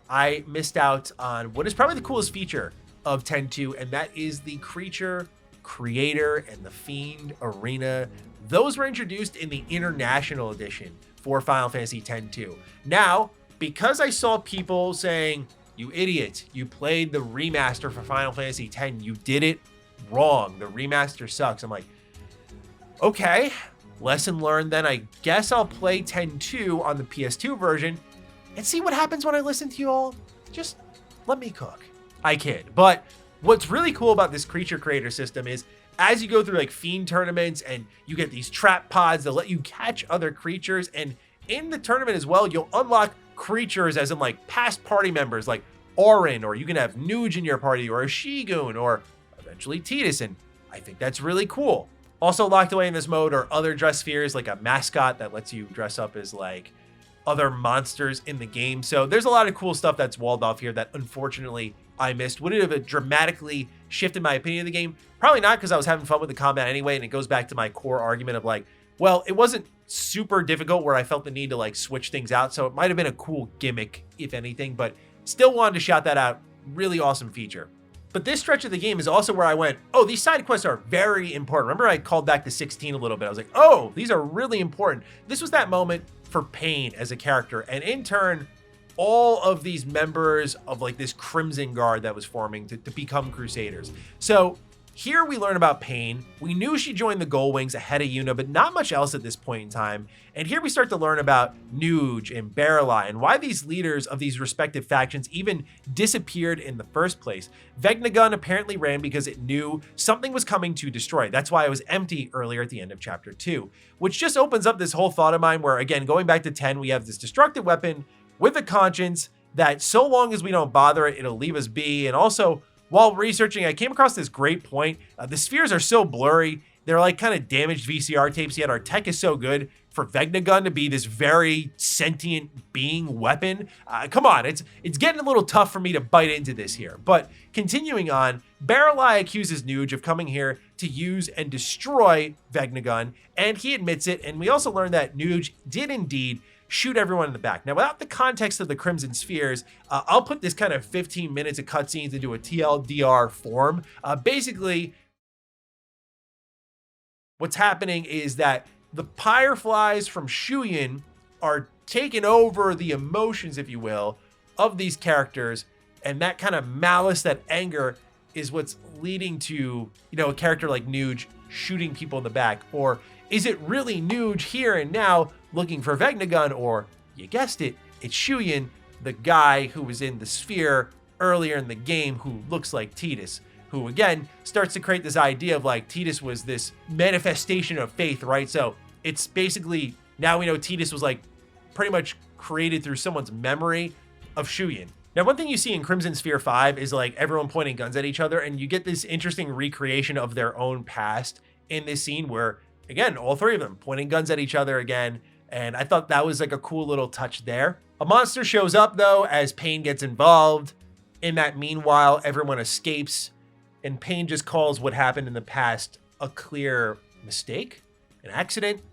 I missed out on what is probably the coolest feature of 10.2, and that is the Creature, Creator, and the Fiend Arena. Those were introduced in the International Edition for Final Fantasy X-2. Now, because I saw people saying, you idiot, you played the remaster for Final Fantasy X, you did it wrong, the remaster sucks. I'm like, okay, lesson learned then. I guess I'll play 10.2 on the PS2 version and see what happens when I listen to you all. Just let me cook. I kid. But what's really cool about this Creature Creator system is as you go through like Fiend tournaments and you get these trap pods that let you catch other creatures, and in the tournament as well, you'll unlock creatures as in like past party members like Auron, or you can have Nuge in your party, or a Shigun, or eventually Tidus, and I think that's really cool. Also locked away in this mode are other dress spheres, like a mascot that lets you dress up as like other monsters in the game. So there's a lot of cool stuff that's walled off here that unfortunately I missed. Would it have dramatically shifted my opinion of the game? Probably not, because I was having fun with the combat anyway, and it goes back to my core argument of like, well, it wasn't super difficult where I felt the need to like switch things out, so it might have been a cool gimmick, if anything, but still wanted to shout that out. Really awesome feature. But this stretch of the game is also where I went, oh, these side quests are very important. Remember I called back to 16 a little bit. I was like, oh, these are really important. This was that moment for Pain as a character, and in turn, all of these members of like this Crimson Guard that was forming to become Crusaders. So here we learn about Pain. We knew she joined the Gold Wings ahead of Yuna, but not much else at this point in time. And here we start to learn about Nuge and Baralai and why these leaders of these respective factions even disappeared in the first place. Vegnagun apparently ran because it knew something was coming to destroy it. That's why it was empty earlier at the end of chapter 2, which just opens up this whole thought of mine where, again, going back to 10, we have this destructive weapon with a conscience that so long as we don't bother it, it'll leave us be. And also, while researching, I came across this great point. The spheres are so blurry. They're like kind of damaged VCR tapes, yet our tech is so good for Vegnagun to be this very sentient being weapon. Come on, it's getting a little tough for me to bite into this here. But continuing on, Baralai accuses Nuge of coming here to use and destroy Vegnagun, and he admits it. And we also learned that Nuge did indeed shoot everyone in the back. Now, without the context of the Crimson Spheres, I'll put this kind of 15 minutes of cutscenes into a TLDR form. Basically, what's happening is that the Fireflies from Shuyin are taking over the emotions, if you will, of these characters, and that kind of malice, that anger, is what's leading to, a character like Nuge shooting people in the back. Or is it really Nuge here and now looking for Vegnagun, or, you guessed it, it's Shuyin, the guy who was in the sphere earlier in the game who looks like Tidus, who again starts to create this idea of like Tidus was this manifestation of faith, right? So it's basically, now we know Tidus was like pretty much created through someone's memory of Shuyin. Now, one thing you see in Crimson Sphere 5 is like everyone pointing guns at each other, and you get this interesting recreation of their own past in this scene where, again, all three of them pointing guns at each other again. And I thought that was like a cool little touch there. A monster shows up though as Pain gets involved. In that meanwhile, everyone escapes, and Pain just calls what happened in the past a clear mistake, an accident,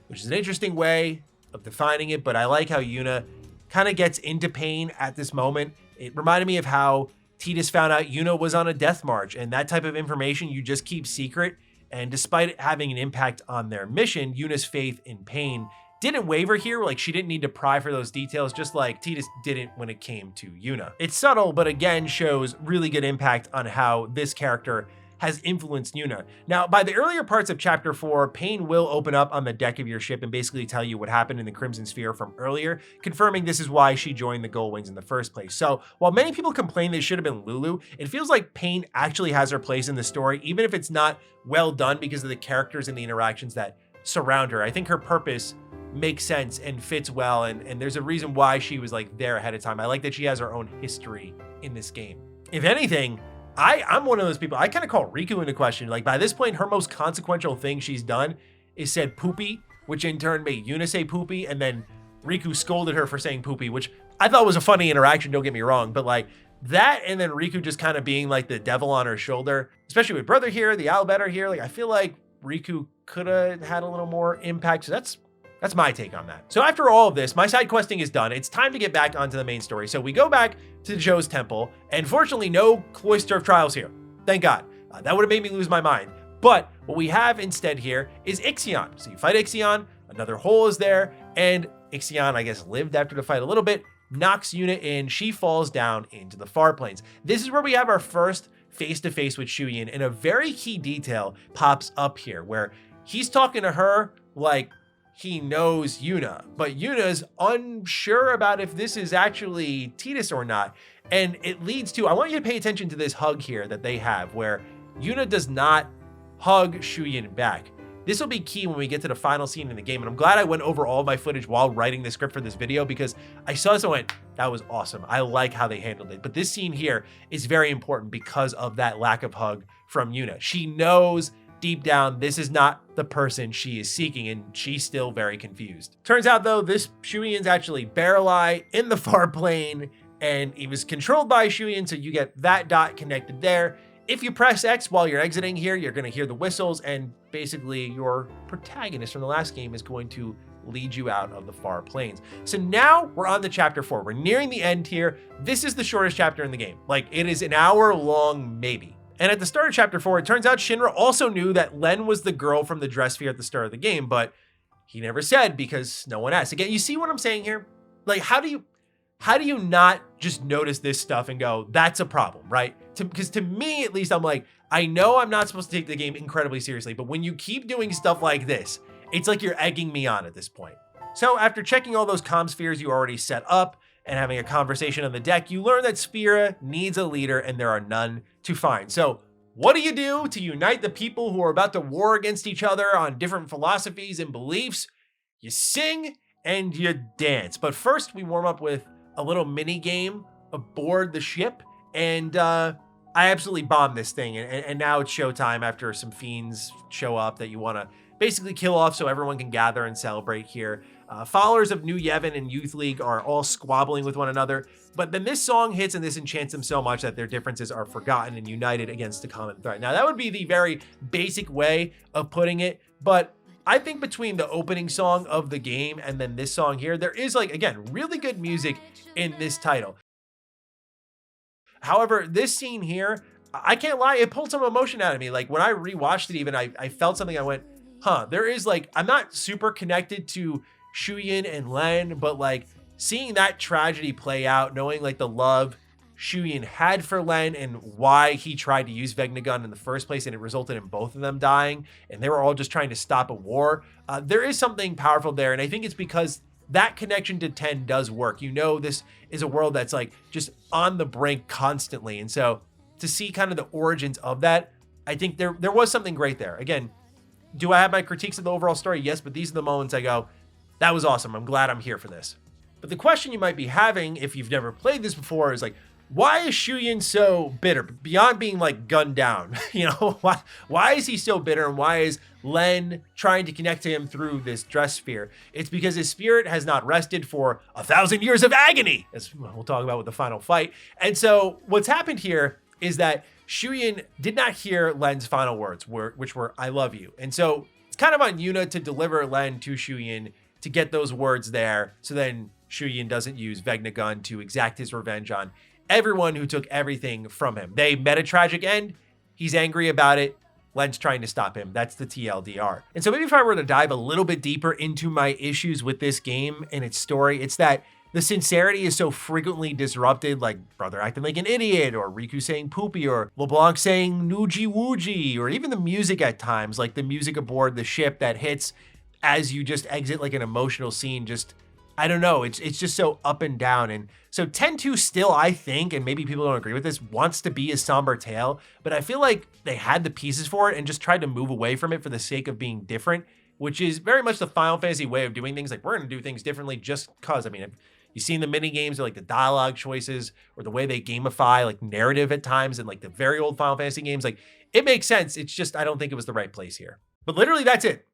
which is an interesting way of defining it. But I like how Yuna kind of gets into Pain at this moment. It reminded me of how Tidus found out Yuna was on a death march, and that type of information you just keep secret. And despite it having an impact on their mission, Yuna's faith in Pain didn't waver here. Like, she didn't need to pry for those details, just like Tidus didn't when it came to Yuna. It's subtle, but again shows really good impact on how this character has influenced Yuna. Now, by the earlier parts of chapter 4, Pain will open up on the deck of your ship and basically tell you what happened in the Crimson Sphere from earlier, confirming this is why she joined the Gold Wings in the first place. So while many people complain they should have been Lulu, it feels like Pain actually has her place in the story, even if it's not well done because of the characters and the interactions that surround her. I think her purpose makes sense and fits well, and there's a reason why she was like there ahead of time. I like that she has her own history in this game. If anything, I'm one of those people, I kind of call Riku into question. Like by this point, her most consequential thing she's done is said poopy, which in turn made Yuna say poopy, and then Riku scolded her for saying poopy, which I thought was a funny interaction, don't get me wrong, but like that and then Riku just kind of being like the devil on her shoulder, especially with Brother here, the Albert here, like I feel like Riku could have had a little more impact. So that's my take on that. So after all of this, my side questing is done. It's time to get back onto the main story. So we go back to Joe's temple, and fortunately no Cloister of Trials here. Thank God. That would have made me lose my mind. But what we have instead here is Ixion. So you fight Ixion, another hole is there, and Ixion, I guess, lived after the fight a little bit, knocks Yuna in, she falls down into the far plains. This is where we have our first face-to-face with Shuyin, and a very key detail pops up here, where he's talking to her like he knows Yuna, but Yuna's unsure about if this is actually Tidus or not. And it leads to, I want you to pay attention to this hug here that they have, where Yuna does not hug Shuyin back. This will be key when we get to the final scene in the game, and I'm glad I went over all of my footage while writing the script for this video, because I saw this and went, that was awesome. I like how they handled it. But this scene here is very important because of that lack of hug from Yuna. She knows deep down this is not the person she is seeking, and she's still very confused. Turns out though, this Shuyin's actually Barreleye in the far plane, and he was controlled by Shuyin, so you get that dot connected there. If you press X while you're exiting here, you're gonna hear the whistles, and basically your protagonist from the last game is going to lead you out of the far plains. So now we're on to chapter 4. We're nearing the end here. This is the shortest chapter in the game. Like, it is an hour long, maybe. And at the start of chapter 4, it turns out Shinra also knew that Len was the girl from the dress sphere at the start of the game, but he never said because no one asked. Again, you see what I'm saying here? Like, how do you not just notice this stuff and go, that's a problem, right? Because to me, at least, I'm like, I know I'm not supposed to take the game incredibly seriously, but when you keep doing stuff like this, it's like you're egging me on at this point. So after checking all those comm spheres you already set up and having a conversation on the deck, you learn that Spira needs a leader and there are none to find. So what do you do to unite the people who are about to war against each other on different philosophies and beliefs? You sing and you dance. But first we warm up with a little mini game aboard the ship, and I absolutely bombed this thing, and now it's showtime after some fiends show up that you want to basically kill off so everyone can gather and celebrate here. Followers of New Yevon and Youth League are all squabbling with one another, but then this song hits and this enchants them so much that their differences are forgotten and united against a common threat. Now that would be the very basic way of putting it, but I think between the opening song of the game and then this song here, there is, like, again, really good music in this title. However, this scene here, I can't lie, it pulled some emotion out of me. Like when I rewatched it even, I felt something. I went, huh, there is, like, I'm not super connected to Shuyin and Len, but like seeing that tragedy play out, knowing like the love Shuyin had for Len and why he tried to use Vegnagun in the first place, and it resulted in both of them dying, and they were all just trying to stop a war. There is something powerful there, and I think it's because that connection to 10 does work. You know, this is a world that's like just on the brink constantly, and so to see kind of the origins of that, I think there was something great there. Again, do I have my critiques of the overall story? Yes, but these are the moments I go, that was awesome. I'm glad I'm here for this. But the question you might be having if you've never played this before is like, why is Shuyin so bitter? Beyond being like gunned down, you know, why is he so bitter, and why is Len trying to connect to him through this dress sphere? It's because his spirit has not rested for 1,000 years of agony, as we'll talk about with the final fight. And so what's happened here is that Shuyin did not hear Len's final words, which were, I love you. And so it's kind of on Yuna to deliver Len to Shuyin to get those words there, so then Shuyin doesn't use Vegnagun to exact his revenge on everyone who took everything from him. They met a tragic end. He's angry about it. Len's trying to stop him. That's the TLDR. And so maybe if I were to dive a little bit deeper into my issues with this game and its story, it's that the sincerity is so frequently disrupted, like Brother acting like an idiot, or Riku saying poopy, or LeBlanc saying noogie woogie, or even the music at times, like the music aboard the ship that hits as you just exit like an emotional scene. Just, I don't know, it's just so up and down. And so 10-2 still, I think, and maybe people don't agree with this, wants to be a somber tale, but I feel like they had the pieces for it and just tried to move away from it for the sake of being different, which is very much the Final Fantasy way of doing things. Like, we're gonna do things differently just cause. I mean, You see in the mini games or like the dialogue choices or the way they gamify like narrative at times and like the very old Final Fantasy games, like it makes sense. It's just, I don't think it was the right place here. But literally that's it.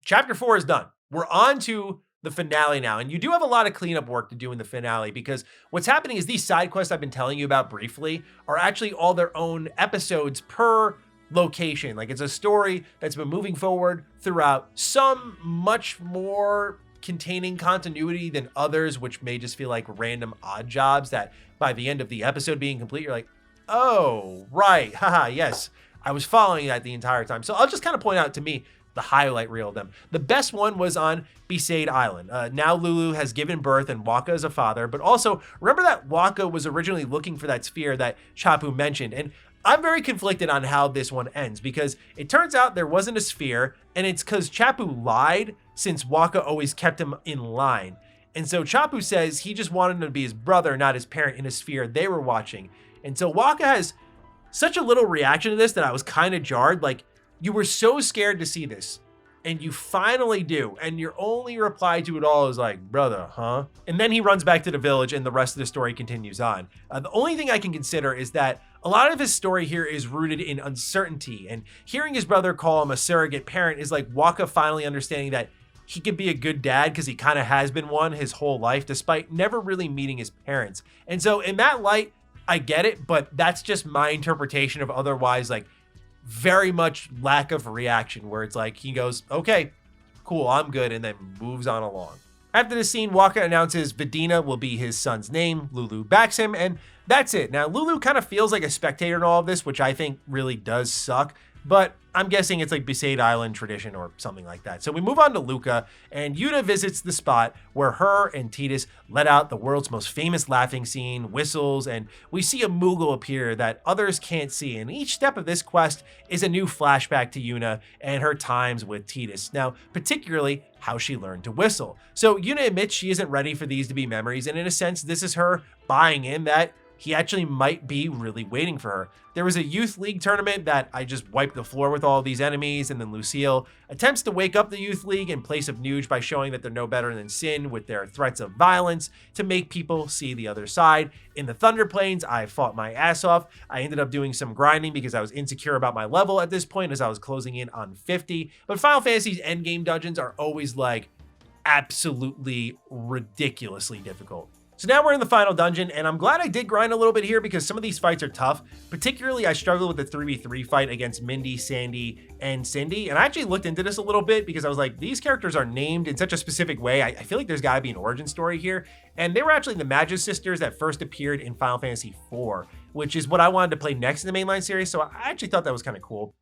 Chapter 4 is done. We're on to the finale now. And you do have a lot of cleanup work to do in the finale because what's happening is these side quests I've been telling you about briefly are actually all their own episodes per location. Like it's a story that's been moving forward throughout, some much more containing continuity than others, which may just feel like random odd jobs that by the end of the episode being complete, you're like, oh, right, haha, yes, I was following that the entire time. So I'll just kind of point out to me the highlight reel of them. The best one was on Besaid Island. Now Lulu has given birth and Waka is a father, but also remember that Waka was originally looking for that sphere that Chapu mentioned. And I'm very conflicted on how this one ends because it turns out there wasn't a sphere and it's because Chapu lied since Waka always kept him in line. And so Chapu says he just wanted him to be his brother, not his parent in a sphere they were watching. And so Waka has such a little reaction to this that I was kind of jarred. Like, you were so scared to see this, and you finally do, and your only reply to it all is like, brother, huh? And then he runs back to the village, and the rest of the story continues on. The only thing I can consider is that a lot of his story here is rooted in uncertainty, and hearing his brother call him a surrogate parent is like Waka finally understanding that he could be a good dad because he kind of has been one his whole life, despite never really meeting his parents. And so in that light, I get it, but that's just my interpretation of otherwise like very much lack of reaction where it's like he goes, okay, cool, I'm good, and then moves on along. After the scene, Waka announces Vidina will be his son's name. Lulu backs him, and that's it. Now, Lulu kind of feels like a spectator in all of this, which I think really does suck, but I'm guessing it's like Besaid Island tradition or something like that. So we move on to Luca, and Yuna visits the spot where her and Tidus let out the world's most famous laughing scene, whistles, and we see a Moogle appear that others can't see. And each step of this quest is a new flashback to Yuna and her times with Tidus. Now, particularly how she learned to whistle. So Yuna admits she isn't ready for these to be memories, and in a sense, this is her buying in that he actually might be really waiting for her. There was a youth league tournament that I just wiped the floor with all these enemies, and then Lucille attempts to wake up the youth league in place of Nuge by showing that they're no better than Sin with their threats of violence to make people see the other side. In the Thunder Plains, I fought my ass off. I ended up doing some grinding because I was insecure about my level at this point as I was closing in on 50. But Final Fantasy's endgame dungeons are always like absolutely ridiculously difficult. So now we're in the final dungeon, and I'm glad I did grind a little bit here because some of these fights are tough. Particularly, I struggled with the 3v3 fight against Mindy, Sandy, and Cindy. And I actually looked into this a little bit because I was like, these characters are named in such a specific way. I feel like there's got to be an origin story here. And they were actually the Magus sisters that first appeared in Final Fantasy IV, which is what I wanted to play next in the mainline series. So I actually thought that was kind of cool.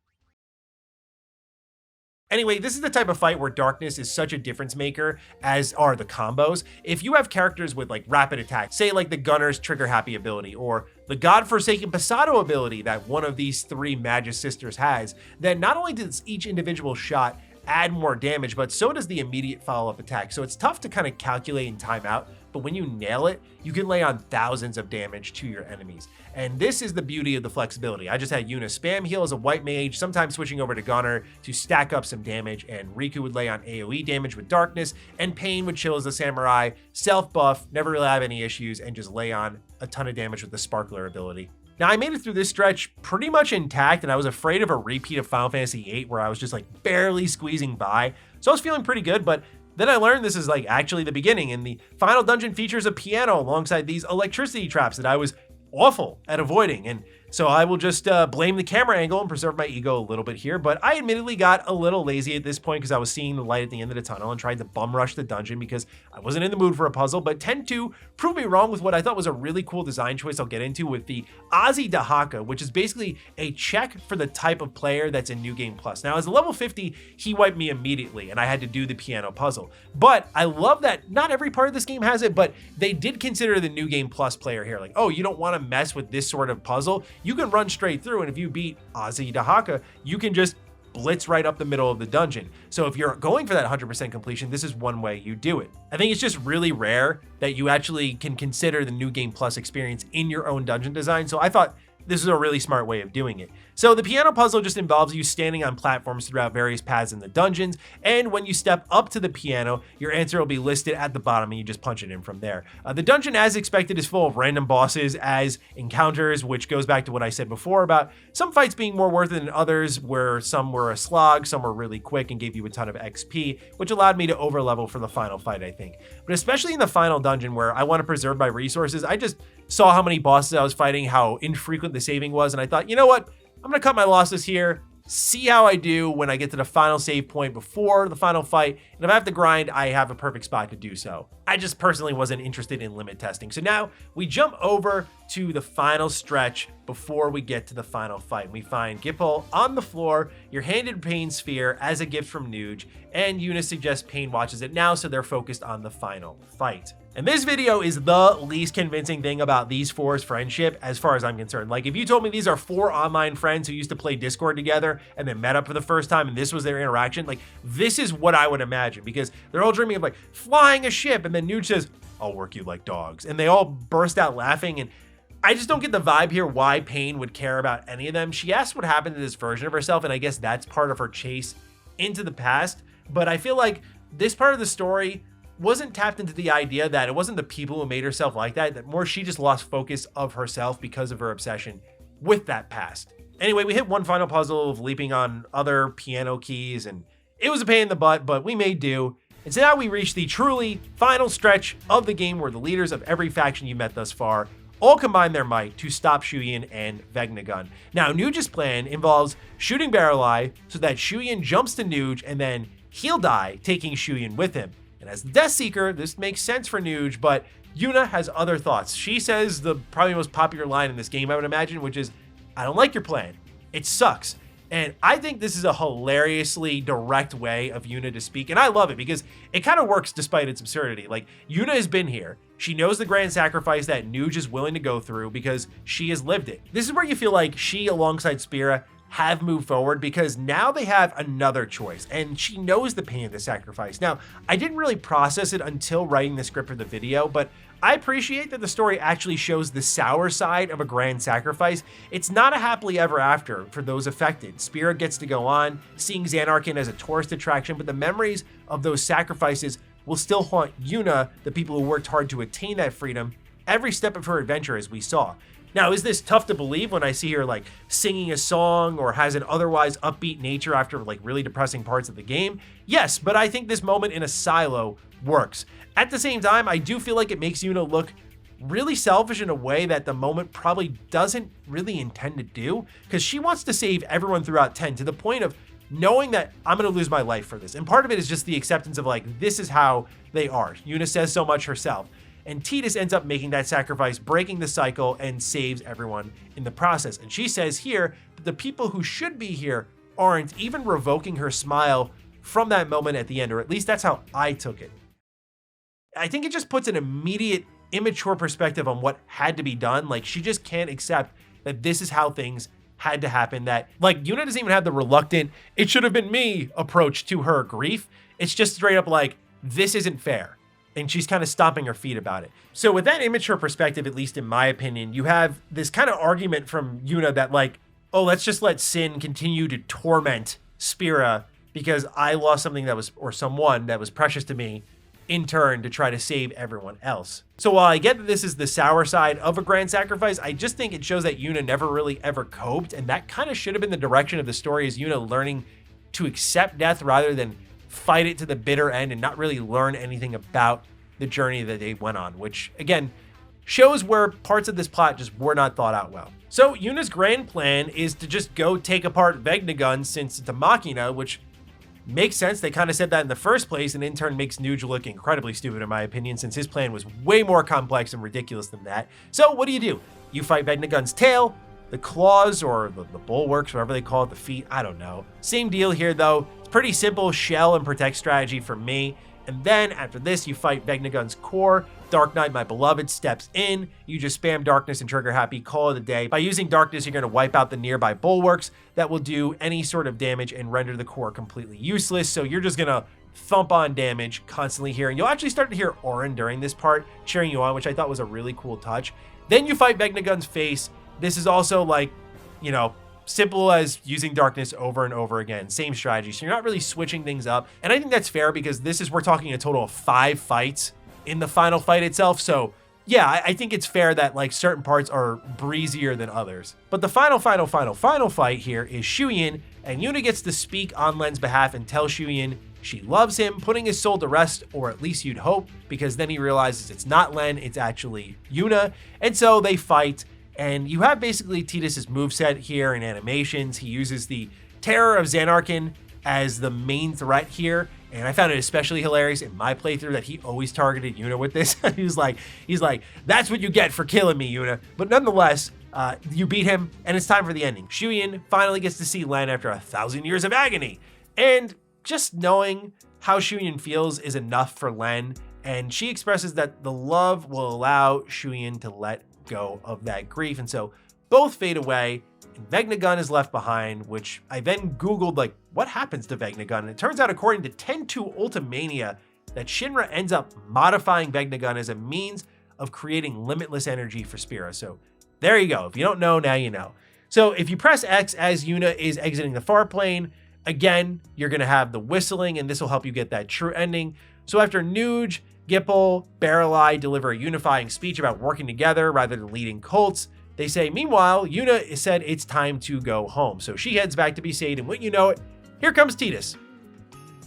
Anyway, this is the type of fight where darkness is such a difference maker, as are the combos. If you have characters with like rapid attack, say like the Gunner's Trigger Happy ability, or the godforsaken Pasado ability that one of these three Magus sisters has, then not only does each individual shot add more damage, but so does the immediate follow-up attack. So it's tough to kind of calculate and time out, but when you nail it, you can lay on thousands of damage to your enemies. And this is the beauty of the flexibility. I just had Yuna spam heal as a white mage, sometimes switching over to Gunner to stack up some damage, and Riku would lay on AoE damage with darkness, and Pain would chill as a samurai, self-buff, never really have any issues, and just lay on a ton of damage with the Sparkler ability. Now, I made it through this stretch pretty much intact, and I was afraid of a repeat of Final Fantasy VIII where I was just like barely squeezing by. So I was feeling pretty good, but then I learned this is like actually the beginning, and the final dungeon features a piano alongside these electricity traps that I was awful at avoiding. And so I will just blame the camera angle and preserve my ego a little bit here. But I admittedly got a little lazy at this point because I was seeing the light at the end of the tunnel and tried to bum rush the dungeon because I wasn't in the mood for a puzzle. But 10-2 proved me wrong with what I thought was a really cool design choice I'll get into with the Ozzy Dahaka, which is basically a check for the type of player that's in New Game Plus. Now, as a level 50, he wiped me immediately and I had to do the piano puzzle. But I love that not every part of this game has it, but they did consider the New Game Plus player here. Like, oh, you don't want to mess with this sort of puzzle? You can run straight through, and if you beat Ozzy Dahaka, you can just blitz right up the middle of the dungeon. So if you're going for that 100% completion, this is one way you do it. I think it's just really rare that you actually can consider the New Game Plus experience in your own dungeon design. So I thought this is a really smart way of doing it. So the piano puzzle just involves you standing on platforms throughout various paths in the dungeons, and when you step up to the piano, your answer will be listed at the bottom and you just punch it in from there. The dungeon, as expected, is full of random bosses as encounters, which goes back to what I said before about some fights being more worth it than others, where some were a slog, some were really quick and gave you a ton of XP, which allowed me to overlevel for the final fight, I think. But especially in the final dungeon where I want to preserve my resources, I just saw how many bosses I was fighting, how infrequent the saving was, and I thought, you know what? I'm gonna cut my losses here, see how I do when I get to the final save point before the final fight, and if I have to grind, I have a perfect spot to do so. I just personally wasn't interested in limit testing. So now we jump over to the final stretch before we get to the final fight. We find Gipple on the floor, you're handed Pain's sphere as a gift from Nuge, and Yuna suggests Pain watches it now so they're focused on the final fight. And this video is the least convincing thing about these four's friendship as far as I'm concerned. Like, if you told me these are 4 online friends who used to play Discord together and then met up for the first time and this was their interaction, like, this is what I would imagine, because they're all dreaming of like flying a ship, and then Nuge says, "I'll work you like dogs," and they all burst out laughing. And I just don't get the vibe here why Pain would care about any of them. She asked what happened to this version of herself, and I guess that's part of her chase into the past. But I feel like this part of the story wasn't tapped into the idea that it wasn't the people who made herself like that, that more she just lost focus of herself because of her obsession with that past. Anyway, we hit one final puzzle of leaping on other piano keys, and it was a pain in the butt, but we made do. And so now we reach the truly final stretch of the game where the leaders of every faction you met thus far all combine their might to stop Shuyin and Vegnagun. Now, Nuge's plan involves shooting Barrel Eye so that Shuyin jumps to Nuge and then he'll die, taking Shuyin with him. And as the Death Seeker, this makes sense for Nuge, but Yuna has other thoughts. She says the probably most popular line in this game, I would imagine, which is, "I don't like your plan. It sucks." And I think this is a hilariously direct way of Yuna to speak, and I love it because it kind of works despite its absurdity. Like, Yuna has been here. She knows the grand sacrifice that Nuge is willing to go through because she has lived it. This is where you feel like she, alongside Spira, have moved forward because now they have another choice, and she knows the pain of the sacrifice. Now, I didn't really process it until writing the script for the video, but I appreciate that the story actually shows the sour side of a grand sacrifice. It's not a happily ever after for those affected. Spira gets to go on, seeing Xanarkin as a tourist attraction, but the memories of those sacrifices will still haunt Yuna, the people who worked hard to attain that freedom, every step of her adventure, as we saw. Now, is this tough to believe when I see her like singing a song or has an otherwise upbeat nature after like really depressing parts of the game? Yes, but I think this moment in a silo works. At the same time, I do feel like it makes Yuna look really selfish in a way that the moment probably doesn't really intend to do, because she wants to save everyone throughout 10 to the point of knowing that I'm going to lose my life for this. And part of it is just the acceptance of like, this is how they are. Yuna says so much herself. And Tidus ends up making that sacrifice, breaking the cycle, and saves everyone in the process. And she says here that the people who should be here aren't, even revoking her smile from that moment at the end, or at least that's how I took it. I think it just puts an immediate, immature perspective on what had to be done. Like, she just can't accept that this is how things had to happen. That, like, Yuna doesn't even have the reluctant, "it should have been me" approach to her grief. It's just straight up like, this isn't fair. And she's kind of stomping her feet about it. So with that immature perspective, at least in my opinion, you have this kind of argument from Yuna that like, oh, let's just let Sin continue to torment Spira because I lost something that was, or someone that was precious to me, in turn to try to save everyone else. So while I get that this is the sour side of a grand sacrifice, I just think it shows that Yuna never really ever coped, and that kind of should have been the direction of the story, is Yuna learning to accept death rather than fight it to the bitter end and not really learn anything about the journey that they went on, which again shows where parts of this plot just were not thought out well. So Yuna's grand plan is to just go take apart Vegnagun since it's a Machina, which makes sense. They kind of said that in the first place, and in turn makes Nuge look incredibly stupid in my opinion, since his plan was way more complex and ridiculous than that. So what do? You fight Vegnagun's tail, the claws, or the bulwarks, whatever they call it, the feet, I don't know. Same deal here though. Pretty simple shell and protect strategy for me. And then after this, you fight Vegnagun's core. Dark Knight, my beloved, steps in. You just spam darkness and trigger happy, call it a day. By using darkness, you're going to wipe out the nearby bulwarks that will do any sort of damage and render the core completely useless. So you're just going to thump on damage constantly here. And you'll actually start to hear Orin during this part cheering you on, which I thought was a really cool touch. Then you fight Vegnagun's face. This is also like, you know, simple as using darkness over and over again. Same strategy. So you're not really switching things up. And I think that's fair because we're talking a total of 5 fights in the final fight itself. So yeah, I think it's fair that like certain parts are breezier than others. But the final fight here is Shuyin, and Yuna gets to speak on Len's behalf and tell Shuyin she loves him, putting his soul to rest, or at least you'd hope, because then he realizes it's not Len, it's actually Yuna. And so they fight, and you have basically Tidus's moveset here in animations. He uses the Terror of Xanarkin as the main threat here. And I found it especially hilarious in my playthrough that he always targeted Yuna with this. he's like, that's what you get for killing me, Yuna. But nonetheless, you beat him, and it's time for the ending. Shuyin finally gets to see Len after 1,000 years of agony. And just knowing how Shuyin feels is enough for Len, and she expresses that the love will allow Shuyin to let go of that grief. And so both fade away, and Vegnagun is left behind, which I then Googled, like, what happens to Vegnagun? And it turns out, according to 10-2 Ultimania, that Shinra ends up modifying Vegnagun as a means of creating limitless energy for Spira. So there you go. If you don't know, now you know. So if you press X as Yuna is exiting the far plane, again, you're going to have the whistling, and this will help you get that true ending. So after Nuge, Gipple, Barreleye deliver a unifying speech about working together rather than leading cults, they say, meanwhile, Yuna said it's time to go home. So she heads back to Besaid, and when you know it, here comes Tidus.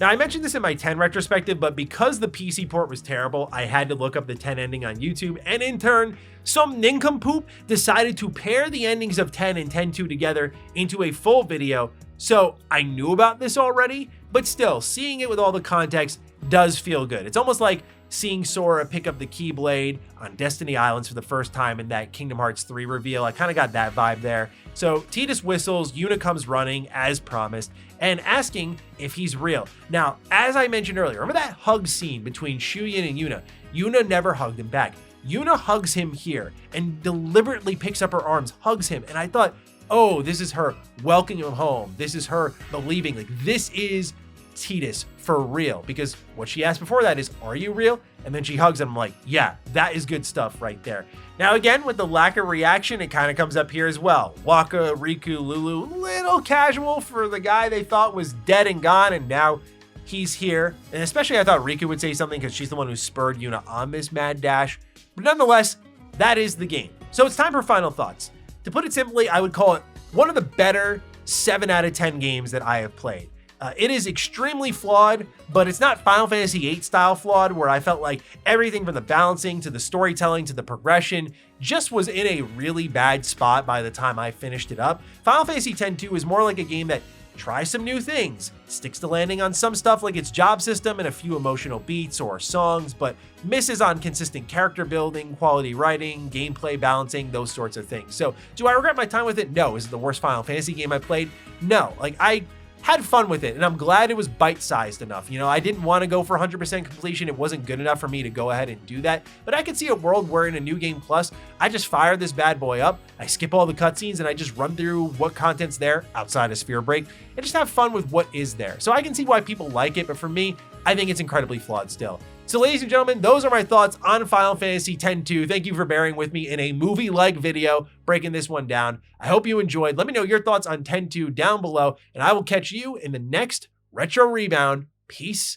Now, I mentioned this in my 10 retrospective, but because the PC port was terrible, I had to look up the 10 ending on YouTube, and in turn, some nincompoop decided to pair the endings of 10 and 10-2 together into a full video. So I knew about this already, but still, seeing it with all the context does feel good. It's almost like seeing Sora pick up the Keyblade on Destiny Islands for the first time in that Kingdom Hearts 3 reveal. I kind of got that vibe there. So Tidus whistles, Yuna comes running as promised and asking if he's real. Now, as I mentioned earlier, remember that hug scene between Shuyin and Yuna? Yuna never hugged him back. Yuna hugs him here and deliberately picks up her arms, hugs him. And I thought, oh, this is her welcoming him home. This is her believing, like, this is Tidus for real, because what she asked before that is, are you real? And then she hugs him. I'm like, yeah, that is good stuff right there. Now again, with the lack of reaction, it kind of comes up here as well. Waka, Riku, Lulu, little casual for the guy they thought was dead and gone, and now he's here. And especially I thought Riku would say something because she's the one who spurred Yuna on this mad dash. But nonetheless, that is the game. So it's time for final thoughts. To put it simply, I would call it one of the better 7 out of 10 games that I have played. It is extremely flawed, but it's not Final Fantasy VIII style flawed, where I felt like everything from the balancing to the storytelling to the progression just was in a really bad spot by the time I finished it up. Final Fantasy X-2 is more like a game that tries some new things, sticks to landing on some stuff like its job system and a few emotional beats or songs, but misses on consistent character building, quality writing, gameplay balancing, those sorts of things. So do I regret my time with it? No. Is it the worst Final Fantasy game I played? No. Like, I had fun with it, and I'm glad it was bite-sized enough. You know, I didn't want to go for 100% completion. It wasn't good enough for me to go ahead and do that, but I could see a world where in a New Game Plus, I just fire this bad boy up, I skip all the cutscenes, and I just run through what content's there outside of Sphere Break, and just have fun with what is there. So I can see why people like it, but for me, I think it's incredibly flawed still. So ladies and gentlemen, those are my thoughts on Final Fantasy X-2. Thank you for bearing with me in a movie-like video, breaking this one down. I hope you enjoyed. Let me know your thoughts on X-2 down below, and I will catch you in the next Retro Rebound. Peace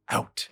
out.